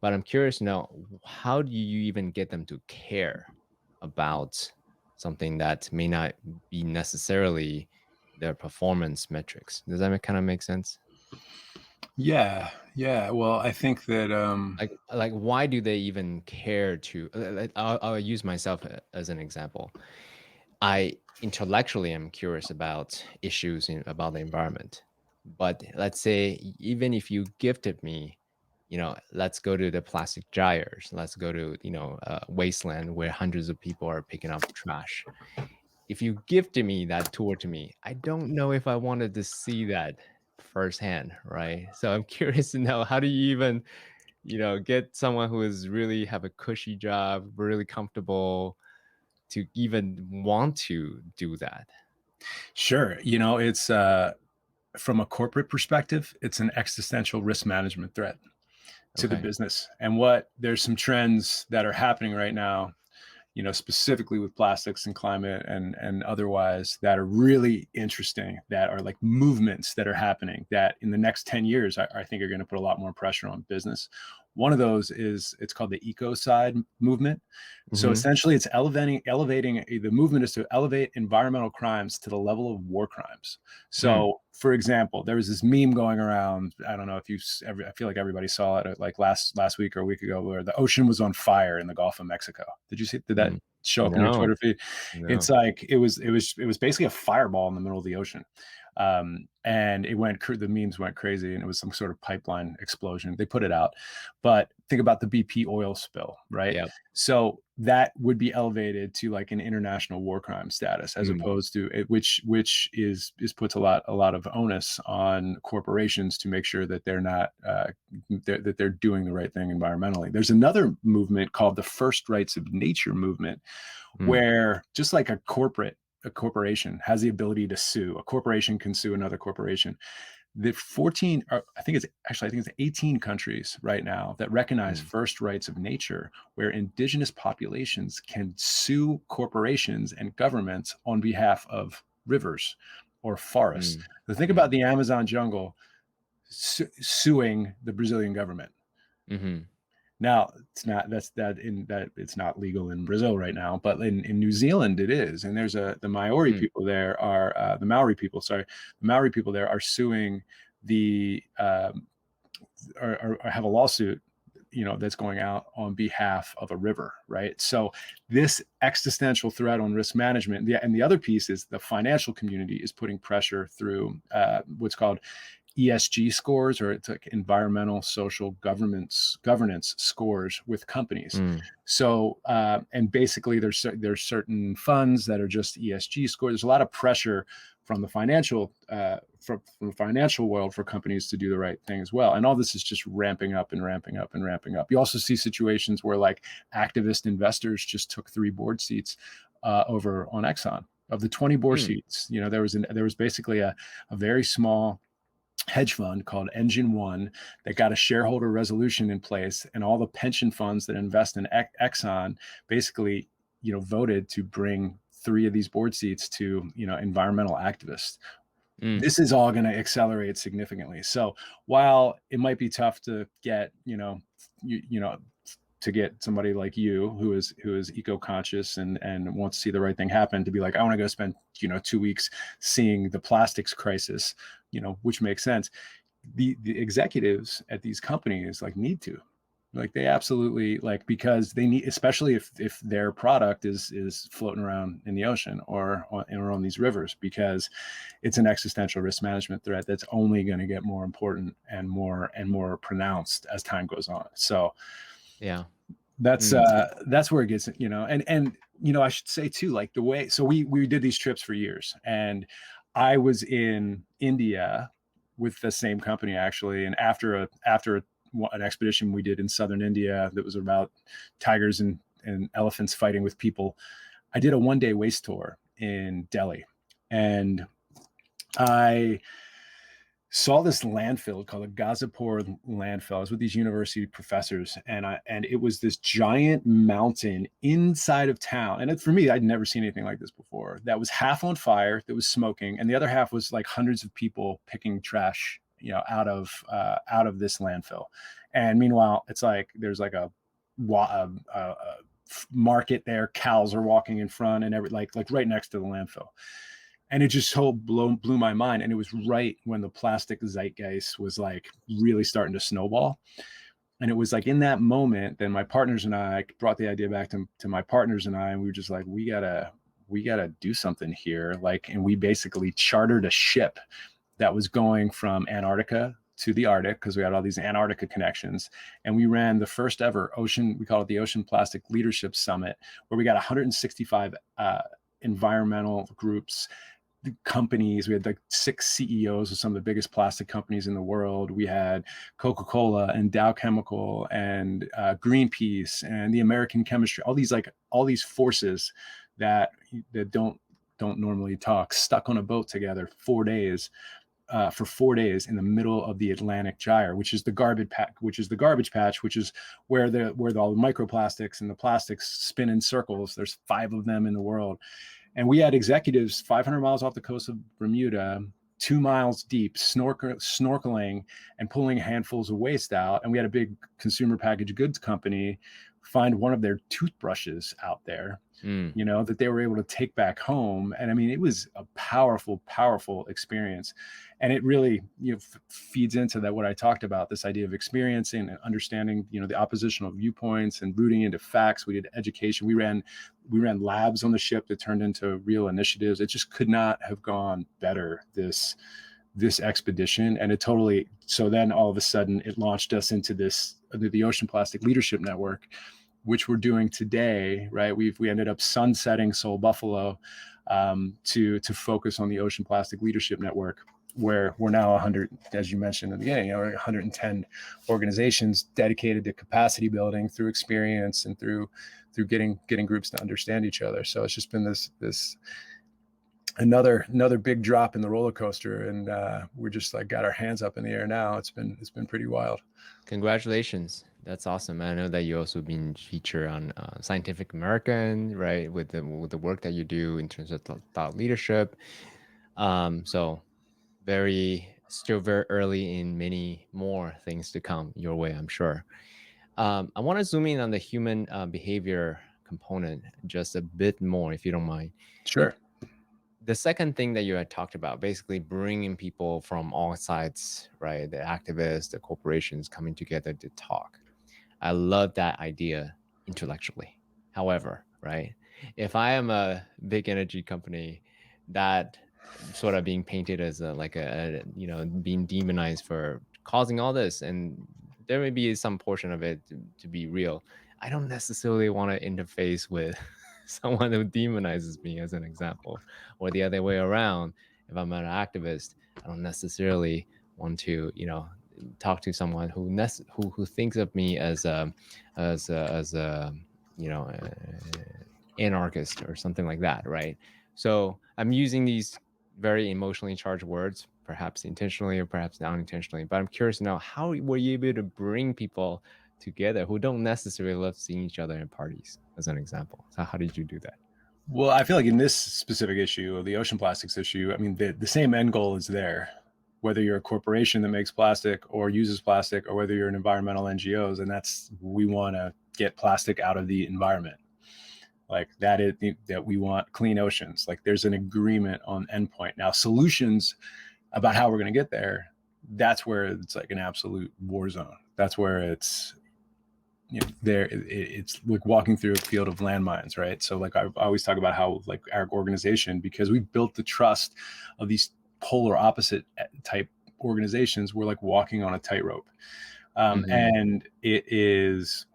but I'm curious to know, how do you even get them to care about something that may not be necessarily their performance metrics? Does that kind of make sense? Yeah. Well, I think that Like why do they even care to I'll use myself as an example. I intellectually am curious about issues about the environment, but let's say, even if you gifted me, let's go to the plastic gyres, let's go to wasteland where hundreds of people are picking up trash. If you gifted me that tour to me, I don't know if I wanted to see that firsthand, right? So I'm curious to know, how do you even get someone who is really have a cushy job, really comfortable, to even want to do that? sure, it's from a corporate perspective, it's an existential risk management threat to the Okay. business. And what there's some trends that are happening right now, specifically with plastics and climate and otherwise, that are really interesting, that are like movements that are happening that in the next 10 years, I think are going to put a lot more pressure on business. One of those it's called the ecocide movement. So Hmm. essentially it's elevating the movement is to elevate environmental crimes to the level of war crimes. Mm. So for example, there was this meme going around. I don't know if I feel like everybody saw it like last week or a week ago, where the ocean was on fire in the Gulf of Mexico. Did that Mm. show up in your No, Twitter feed? It's no. like it was basically a fireball in the middle of the ocean. And the memes went crazy, and it was some sort of pipeline explosion. They put it out, but think about the BP oil spill, right? Yeah. So that would be elevated to like an international war crime status, as Mm. opposed to it, which is puts a lot of onus on corporations to make sure that they're not that they're doing the right thing environmentally. There's another movement called the First Rights of Nature movement, Mm. where just like a corporation has the ability to sue. A corporation can sue another corporation. The 14, I think it's 18 countries right now that recognize Mm. first rights of nature, where indigenous populations can sue corporations and governments on behalf of rivers or forests. Mm. So think about Mm. the Amazon jungle suing the Brazilian government. Hmm. Now, it's not legal in Brazil right now, but in New Zealand it is. And the Maori Mm. people there are the Maori people, sorry, the Maori people there are suing the or have a lawsuit that's going out on behalf of a river, right? So this existential threat on risk management, and the other piece is the financial community is putting pressure through what's called ESG scores, or it's like environmental, social, governance scores with companies. Mm, So, and basically, there's certain funds that are just ESG scores. There's a lot of pressure from the financial from the financial world for companies to do the right thing as well. And all this is just ramping up and ramping up and ramping up. You also see situations where like activist investors just took 3 board seats over on Exxon. Of the 20 board mm, seats, there was basically a very small hedge fund called Engine One that got a shareholder resolution in place, and all the pension funds that invest in Exxon basically, voted to bring 3 of these board seats to, environmental activists. mm. This is all going to accelerate significantly. So while it might be tough to get, to get somebody like you who is eco-conscious and wants to see the right thing happen to be like, I want to go spend 2 weeks seeing the plastics crisis, which makes sense. The executives at these companies like need to, like, they absolutely, like, because they need, especially if their product is floating around in the ocean or on these rivers, because it's an existential risk management threat that's only going to get more important and more pronounced as time goes on. So Yeah. that's Mm, that's where it gets, and I should say too, like, the way, so we did these trips for years, and I was in India with the same company actually, and after an expedition we did in southern India that was about tigers and elephants fighting with people, I did a 1-day waste tour in Delhi, and I saw this landfill called the Gazipur landfill. I was with these university professors, and it was this giant mountain inside of town. And for me, I'd never seen anything like this before. That was half on fire, that was smoking, and the other half was like hundreds of people picking trash, out of this landfill. And meanwhile, it's like there's like a market there. Cows are walking in front, and like right next to the landfill, and it just so blew my mind. And it was right when the plastic zeitgeist was like really starting to snowball. And it was like in that moment, then my partners and I brought the idea back to my partners and I, and we were just like, we gotta do something here. Like, and we basically chartered a ship that was going from Antarctica to the Arctic, because we had all these Antarctica connections. And we ran the first ever we call it the Ocean Plastic Leadership Summit, where we got 165 environmental groups, companies. We had like 6 CEOs of some of the biggest plastic companies in the world. We had Coca-Cola and Dow Chemical and Greenpeace and the American Chemistry, all these forces that don't normally talk, stuck on a boat together 4 days, for 4 days in the middle of the Atlantic Gyre, which is the garbage patch, which is where all the microplastics and the plastics spin in circles. There's 5 of them in the world. And we had executives 500 miles off the coast of Bermuda, 2 miles deep, snorkeling and pulling handfuls of waste out. And we had a big consumer packaged goods company find one of their toothbrushes out there, mm. that they were able to take back home. And I mean, it was a powerful, powerful experience. And it really, feeds into that, what I talked about, this idea of experiencing and understanding, the oppositional viewpoints and rooting into facts. We did education. We ran labs on the ship that turned into real initiatives. It just could not have gone better, this expedition. And so then all of a sudden it launched us into the Ocean Plastic Leadership Network, which we're doing today, right? We ended up sunsetting Soul Buffalo to focus on the Ocean Plastic Leadership Network, where we're now 100, as you mentioned in the beginning, 110 organizations dedicated to capacity building through experience and through getting groups to understand each other. So it's just been this another big drop in the roller coaster, and we're just like got our hands up in the air now. It's been pretty wild. Congratulations. That's awesome. I know that you also been featured on Scientific American, right? With the work that you do in terms of thought leadership. So still very early in many more things to come your way, I'm sure. I want to zoom in on the human behavior component just a bit more, if you don't mind. Sure. The second thing that you had talked about, basically bringing people from all sides, right? The activists, the corporations coming together to talk. I love that idea intellectually. However, right, if I am a big energy company that sort of being painted as a like being demonized for causing all this, and there may be some portion of it to be real, I don't necessarily want to interface with someone who demonizes me, as an example, or the other way around. If I'm an activist, I don't necessarily want to, talk to someone who thinks of me as a you know anarchist or something like that, right? So I'm using these very emotionally charged words, perhaps intentionally or perhaps unintentionally. But I'm curious to know, how were you able to bring people together who don't necessarily love seeing each other in parties, as an example? So how did you do that? Well, I feel like in this specific issue, the ocean plastics issue, I mean, the same end goal is there, whether you're a corporation that makes plastic or uses plastic, or whether you're an environmental NGOs, and that's, we want to get plastic out of the environment. Like that is that we want clean oceans. Like there's an agreement on endpoint. Now, solutions about how we're going to get there, that's where it's like an absolute war zone. That's where it's, it's like walking through a field of landmines, right? So like I always talk about how like our organization, because we built the trust of these polar opposite type organizations, we're like walking on a tightrope. And it is,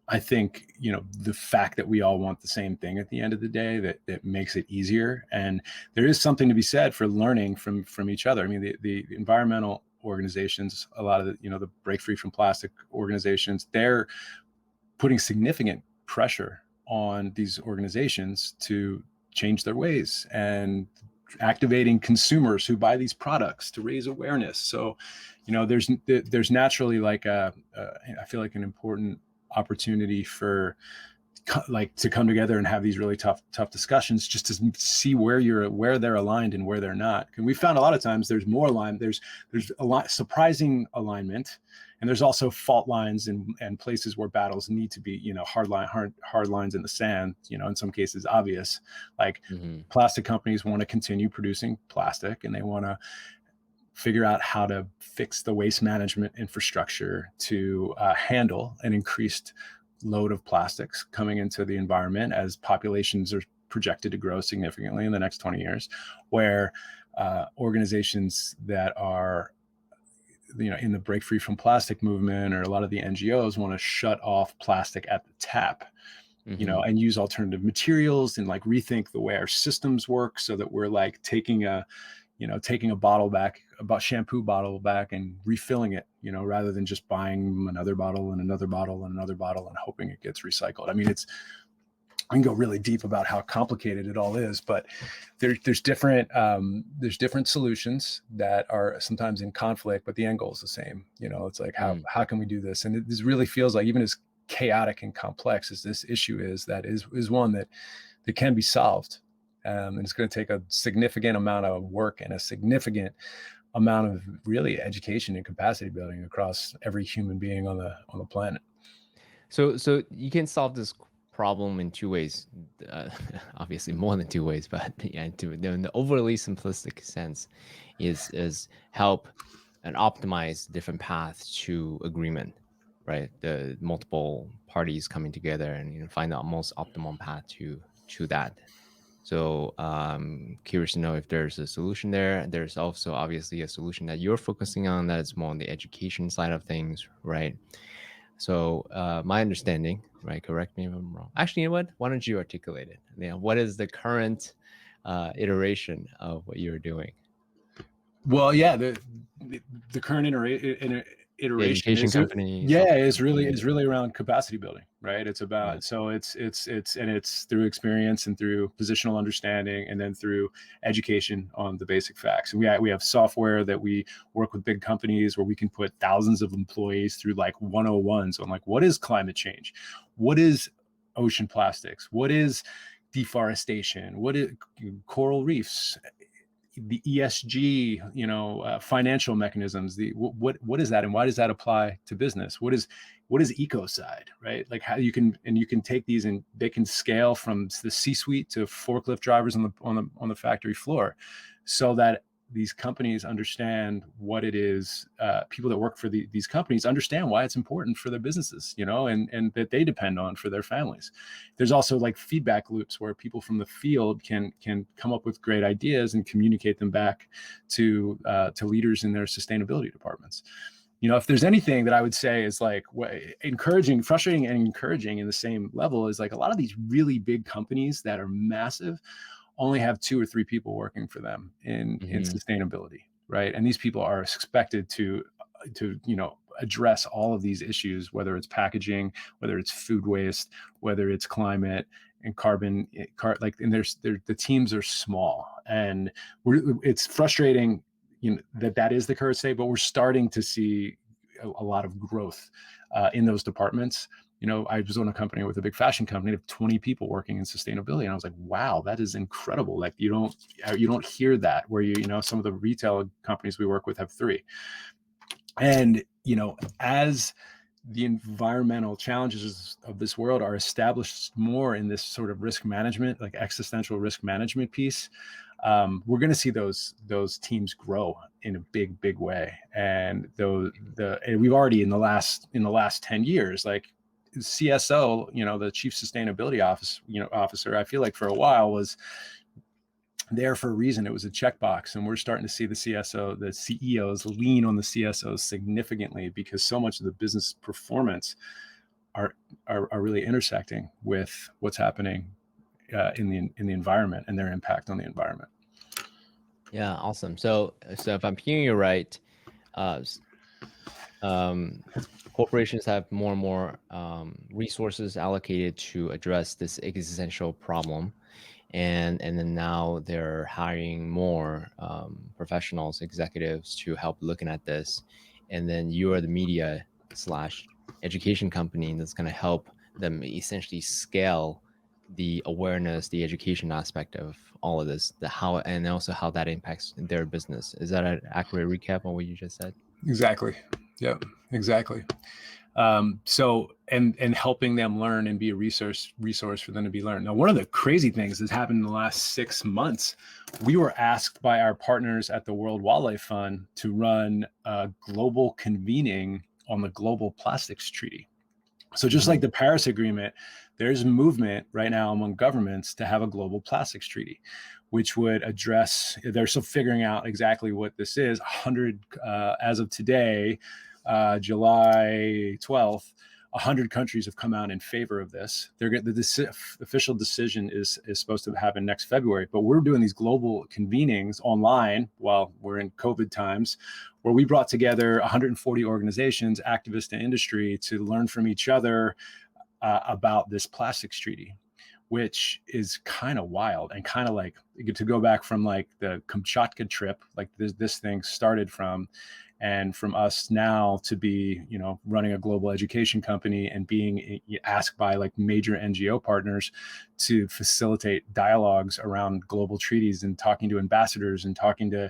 I think, the fact that we all want the same thing at the end of the day, that makes it easier. And there is something to be said for learning from each other. I mean, the environmental organizations, a lot of the Break Free from Plastic organizations, they're putting significant pressure on these organizations to change their ways and activating consumers who buy these products to raise awareness. So, there's naturally like I feel like an important opportunity for like to come together and have these really tough discussions, just to see where they're aligned and where they're not. And we found a lot of times there's more alignment, there's a lot surprising alignment, and there's also fault lines and places where battles need to be, hard lines in the sand, in some cases obvious. Like plastic companies want to continue producing plastic, and they want to figure out how to fix the waste management infrastructure to handle an increased load of plastics coming into the environment as populations are projected to grow significantly in the next 20 years, where organizations that are in the Break Free from Plastic movement, or a lot of the NGOs, want to shut off plastic at the tap, and use alternative materials and like rethink the way our systems work, so that we're like taking a bottle back, about shampoo bottle back, and refilling it, rather than just buying another bottle and another bottle and another bottle and hoping it gets recycled. I mean, I can go really deep about how complicated it all is, but there's different solutions that are sometimes in conflict, but the end goal is the same. It's like, how can we do this? And this really feels like, even as chaotic and complex as this issue is, that is one that can be solved. And it's going to take a significant amount of work and a significant amount of really education and capacity building across every human being on the planet. So you can solve this problem in two ways. Obviously, more than two ways, but yeah, in the overly simplistic sense, is help and optimize different paths to agreement, right? The multiple parties coming together and find the most optimal path to that. So curious to know if there's a solution there. There's also obviously a solution that you're focusing on that is more on the education side of things, right? So my understanding, right? Correct me if I'm wrong. Actually, you know what? Why don't you articulate it? What is the current iteration of what you're doing? Well, yeah, the current iteration education is, company. is really around capacity building, right? It's about, so it's through experience and through positional understanding, and then through education on the basic facts. And we have software that we work with big companies where we can put thousands of employees through like 101s on like, what is climate change? What is ocean plastics? What is deforestation? What is coral reefs? The ESG, financial mechanisms, what is that, and why does that apply to business? What is ecocide, right? Like how you can take these, and they can scale from the C-suite to forklift drivers on the factory floor, so that these companies understand what it is. People that work for these companies understand why it's important for their businesses, and that they depend on for their families. There's also like feedback loops where people from the field can come up with great ideas and communicate them back to leaders in their sustainability departments. If there's anything that I would say is like encouraging, frustrating and encouraging in the same level, is like a lot of these really big companies that are massive only have 2 or 3 people working for them in Hmm. sustainability, right? And these people are expected to address all of these issues, whether it's packaging, whether it's food waste, whether it's climate and carbon, and the teams are small, and it's frustrating, that is the current state, but we're starting to see a lot of growth in those departments. I was on a company with a big fashion company of 20 people working in sustainability, and I was like, wow, that is incredible. Like you don't hear that where some of the retail companies we work with have 3. And as the environmental challenges of this world are established more in this sort of risk management, like existential risk management piece, we're going to see those teams grow in a big way. And and we've already in the last 10 years, like CSO, the chief sustainability officer, I feel like for a while was there for a reason. It was a checkbox, and we're starting to see the CEOs lean on the CSOs significantly, because so much of the business performance are really intersecting with what's happening in the environment and their impact on the environment. Yeah, awesome. So if I'm hearing you right, uh, corporations have more and more resources allocated to address this existential problem, and then now they're hiring more professionals, executives to help looking at this, and then you are the media slash education company that's going to help them essentially scale the awareness, the education aspect of all of this, and also how that impacts their business. Is that an accurate recap on what you just said? Exactly. Yep. Exactly. So and helping them learn and be a resource for them to be learned. Now, one of the crazy things that's happened in the last 6 months, we were asked by our partners at the World Wildlife Fund to run a global convening on the Global Plastics Treaty. So just like the Paris Agreement, there's movement right now among governments to have a global plastics treaty, which would address, they're still figuring out exactly what this is. 100, as of today, July 12th, 100 countries have come out in favor of this. The official decision is supposed to happen next February, but we're doing these global convenings online while we're in COVID times, where we brought together 140 organizations, activists, and industry to learn from each other about this plastics treaty, which is kind of wild, and kind of like to go back from like the Kamchatka trip, like this thing started from, and from us now to be, running a global education company and being asked by like major NGO partners to facilitate dialogues around global treaties, and talking to ambassadors and talking to,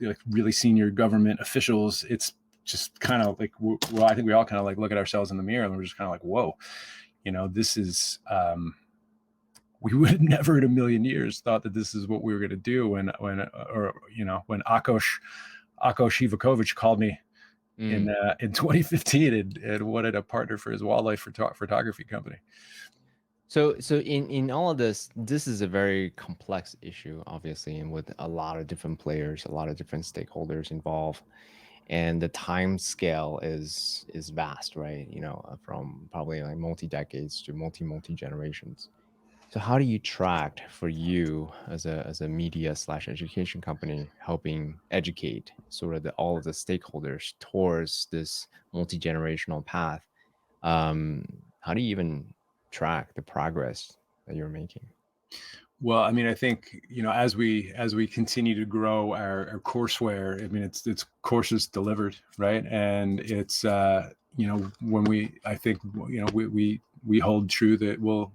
like really senior government officials. It's just kind of like, well, I think we all kind of like look at ourselves in the mirror and we're just kind of like, whoa, this is, we would have never in a million years thought that this is what we were going to do when Akos Ivakovich called me in 2015 and wanted a partner for his wildlife photography company. So in all of this is a very complex issue, obviously, and with a lot of different players, a lot of different stakeholders involved, and the time scale is vast, right? From probably like multi decades to multi generations. So how do you track, for you as a media slash education company, helping educate sort of all of the stakeholders towards this multi generational path? How do you even track the progress that you're making? Well, I mean, I think, as we continue to grow our courseware, I mean, it's courses delivered, right? And it's when I think, we hold true that we'll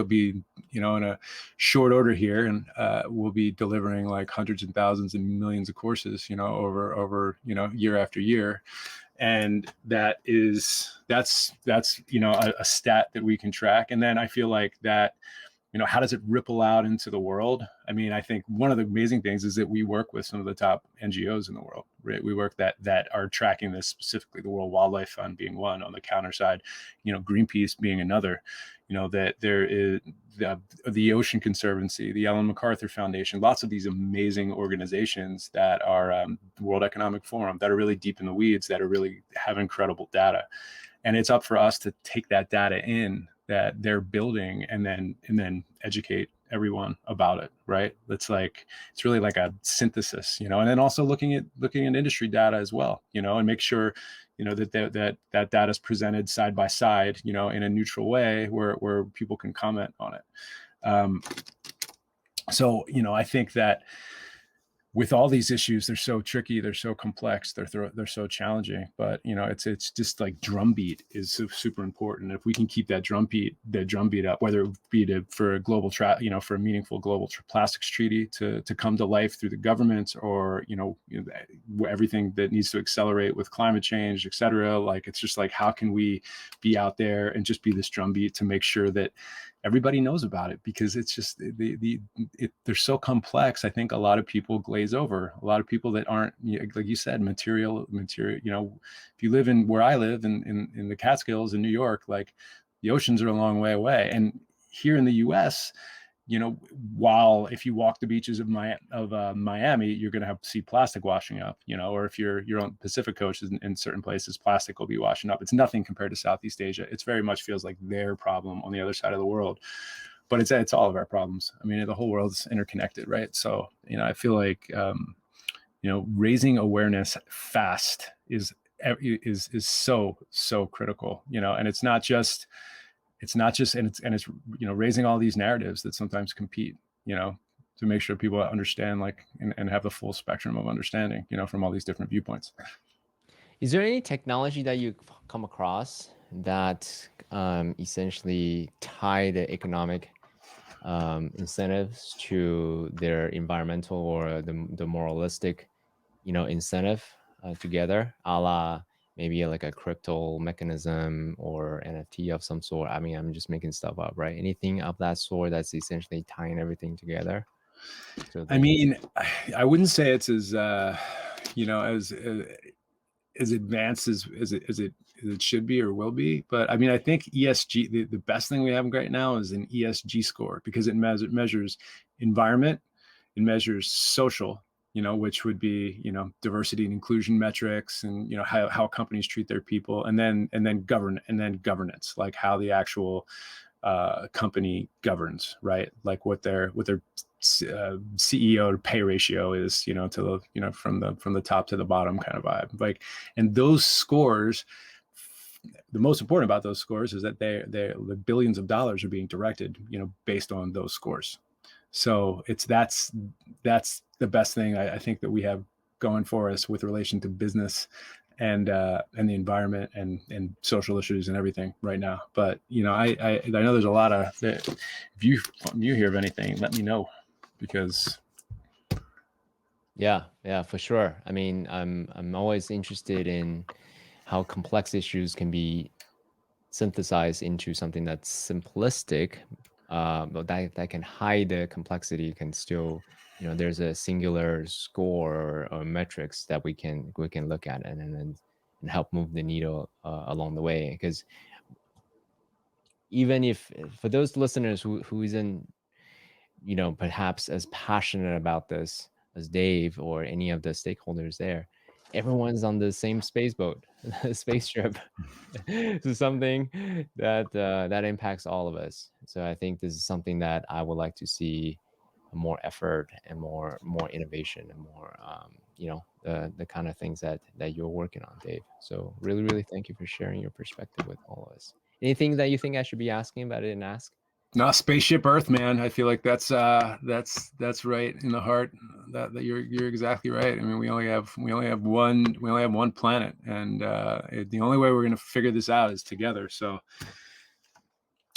be, in a short order here, and we'll be delivering like hundreds and thousands and millions of courses, over year after year. And that's a stat that we can track. And then I feel like that, how does it ripple out into the world? I mean, I think one of the amazing things is that we work with some of the top NGOs in the world, right? We work that are tracking this, specifically the World Wildlife Fund being one on the counter side, Greenpeace being another, that there is the Ocean Conservancy, the Ellen MacArthur Foundation, lots of these amazing organizations that are the World Economic Forum, that are really deep in the weeds, that are really have incredible data. And it's up for us to take that data in that they're building and then educate everyone about it, right? It's really like a synthesis, and then also looking at industry data as well, and make sure that data is presented side by side, in a neutral way where people can comment on it. So I think that with all these issues, they're so tricky, they're so complex, they're so challenging. But it's just like drumbeat is super important. If we can keep that drumbeat up, whether it be for a global for a meaningful global plastics treaty to come to life through the governments, or everything that needs to accelerate with climate change, et cetera. Like, it's just like, how can we be out there and just be this drumbeat to make sure that everybody knows about it? Because it's just they're so complex. I think a lot of people glaze over. A lot of people that aren't, like you said, material. If you live where I live in the Catskills in New York, like, the oceans are a long way away. And here in the U.S., while if you walk the beaches of Miami, you're going to see plastic washing up, or if you're on Pacific coast in certain places, plastic will be washing up. It's nothing compared to Southeast Asia. It's very much feels like their problem on the other side of the world, but it's all of our problems. I mean, the whole world's interconnected, right? So, I feel like, raising awareness fast is so critical, and it's not just raising all these narratives that sometimes compete, to make sure people understand, and have the full spectrum of understanding, from all these different viewpoints. Is there any technology that you've come across that essentially tie the economic incentives to their environmental or the moralistic, incentive together, a la maybe like a crypto mechanism or NFT of some sort? I mean, I'm just making stuff up, right? Anything of that sort that's essentially tying everything together? So I mean, I wouldn't say it's as as advanced as it should be or will be, but I mean, I think ESG, the best thing we have right now is an ESG score, because it measures environment, it measures social, which would be, diversity and inclusion metrics, and, how companies treat their people, and then governance, like how the actual company governs, right? Like what their CEO to pay ratio is, to the, from the top to the bottom kind of vibe. Like, and those scores, the most important about those scores is that the billions of dollars are being directed, based on those scores. So that's the best thing I think that we have going for us with relation to business and the environment and social issues and everything right now. But I know there's a lot of, if you hear of anything, let me know, because yeah, for sure. I mean, I'm always interested in how complex issues can be synthesized into something that's simplistic, but that can hide the complexity, can still, there's a singular score or metrics that we can look at and help move the needle along the way. Because even if, for those listeners who isn't, perhaps as passionate about this as Dave or any of the stakeholders there, everyone's on the same space boat, spaceship. So something that impacts all of us. So I think this is something that I would like to see more effort and more innovation and more the kind of things that you're working on, Dave. So really thank you for sharing your perspective with all of us. Anything that you think I should be asking but I didn't ask? No, spaceship Earth, man. I feel like that's right in the heart. That you're exactly right. I mean, we only have one planet, and the only way we're going to figure this out is together. So,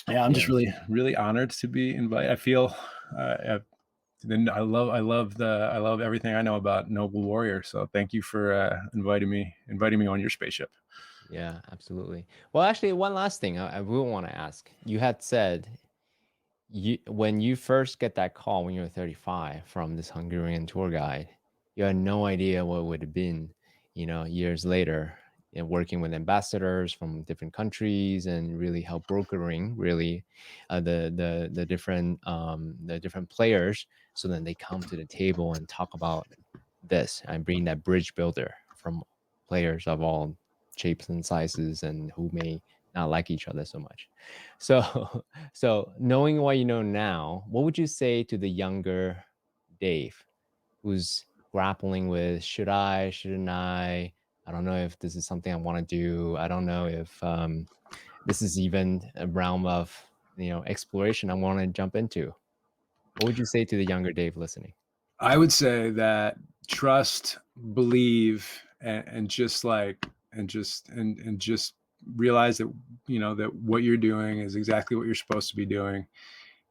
yeah, I'm just really honored to be invited. I feel, then I love everything I know about Noble Warrior. So thank you for inviting me on your spaceship. Yeah, absolutely. Well, actually, one last thing I will want to ask. You had said when you first get that call when you were 35 from this Hungarian tour guide, you had no idea what would have been, years later, working with ambassadors from different countries and really help brokering really the different players, so then they come to the table and talk about this and bring that bridge builder from players of all shapes and sizes and who may not like each other so much. So, so knowing what you know now, what would you say to the younger Dave who's grappling with shouldn't I? I don't know if this is something I want to do. I don't know if this is even a realm of exploration I want to jump into. What would you say to the younger Dave listening? I would say that trust, believe, and just like, and just realize that, that what you're doing is exactly what you're supposed to be doing,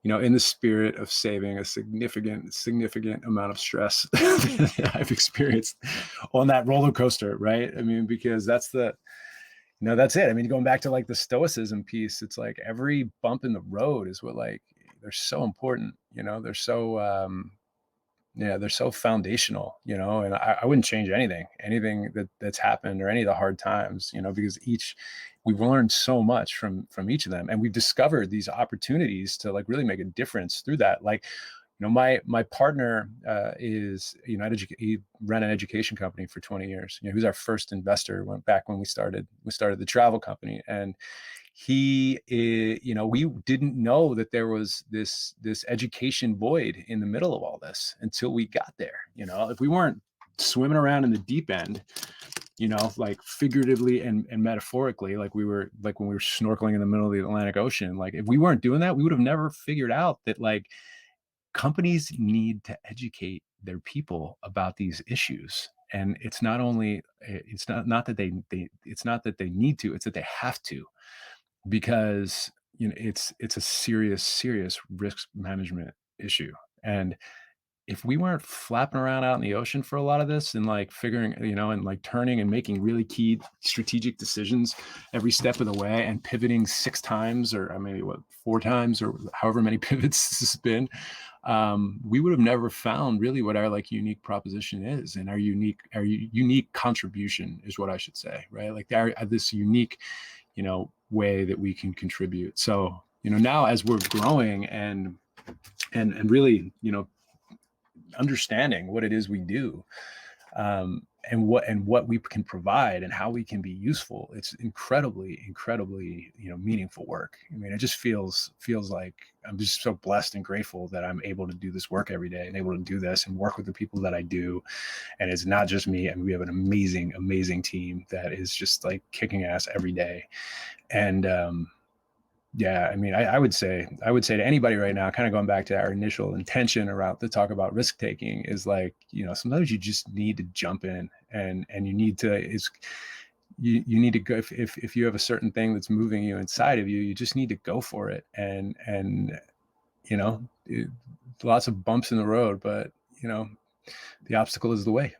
in the spirit of saving a significant amount of stress that I've experienced on that roller coaster. Right. I mean, because that's it. I mean, going back to like the stoicism piece, it's like every bump in the road is what, like, they're so important, they're so, yeah, they're so foundational, and I wouldn't change anything that's happened, or any of the hard times, because we've learned so much from each of them, and we've discovered these opportunities to like really make a difference through that. Like, my partner is he ran an education company for 20 years. He was our first investor, went back when we started the travel company. And we didn't know that there was this education void in the middle of all this until we got there. If we weren't swimming around in the deep end, like figuratively and metaphorically, like when we were snorkeling in the middle of the Atlantic Ocean, like if we weren't doing that, we would have never figured out that like companies need to educate their people about these issues. And it's not that they need to, it's that they have to, because it's a serious risk management issue. And if we weren't flapping around out in the ocean for a lot of this, and like figuring, and like turning and making really key strategic decisions every step of the way, and pivoting 6 times, or I mean, what, 4 times, or however many pivots this has been, we would have never found really what our like unique proposition is, and our unique contribution is what I should say, right? Like this unique, way that we can contribute. So, now as we're growing and really, understanding what it is we do, and what we can provide and how we can be useful, it's incredibly meaningful work. I mean, it just feels like I'm just so blessed and grateful that I'm able to do this work every day, and able to do this and work with the people that I do. And it's not just me. I mean, we have an amazing team that is just like kicking ass every day. And yeah, I mean, I would say to anybody right now, kind of going back to our initial intention around the talk about risk taking, is like, sometimes you just need to jump in, and you need to you need to go. If you have a certain thing that's moving you inside of you, you just need to go for it. And lots of bumps in the road, but the obstacle is the way.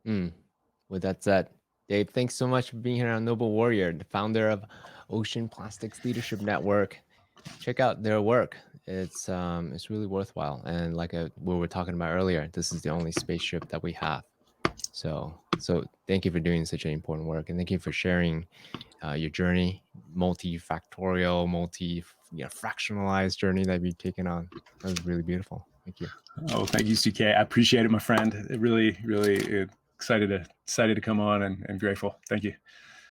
With that said, Dave, thanks so much for being here on Noble Warrior, the founder of Ocean Plastics Leadership Network. Check out their work. It's really worthwhile. And like we were talking about earlier, this is the only spaceship that we have. So thank you for doing such an important work, and thank you for sharing your journey, multifactorial, fractionalized journey that you've taken on. That was really beautiful. Thank you. Oh, thank you, CK. I appreciate it, my friend. It really excited to come on, and grateful. Thank you.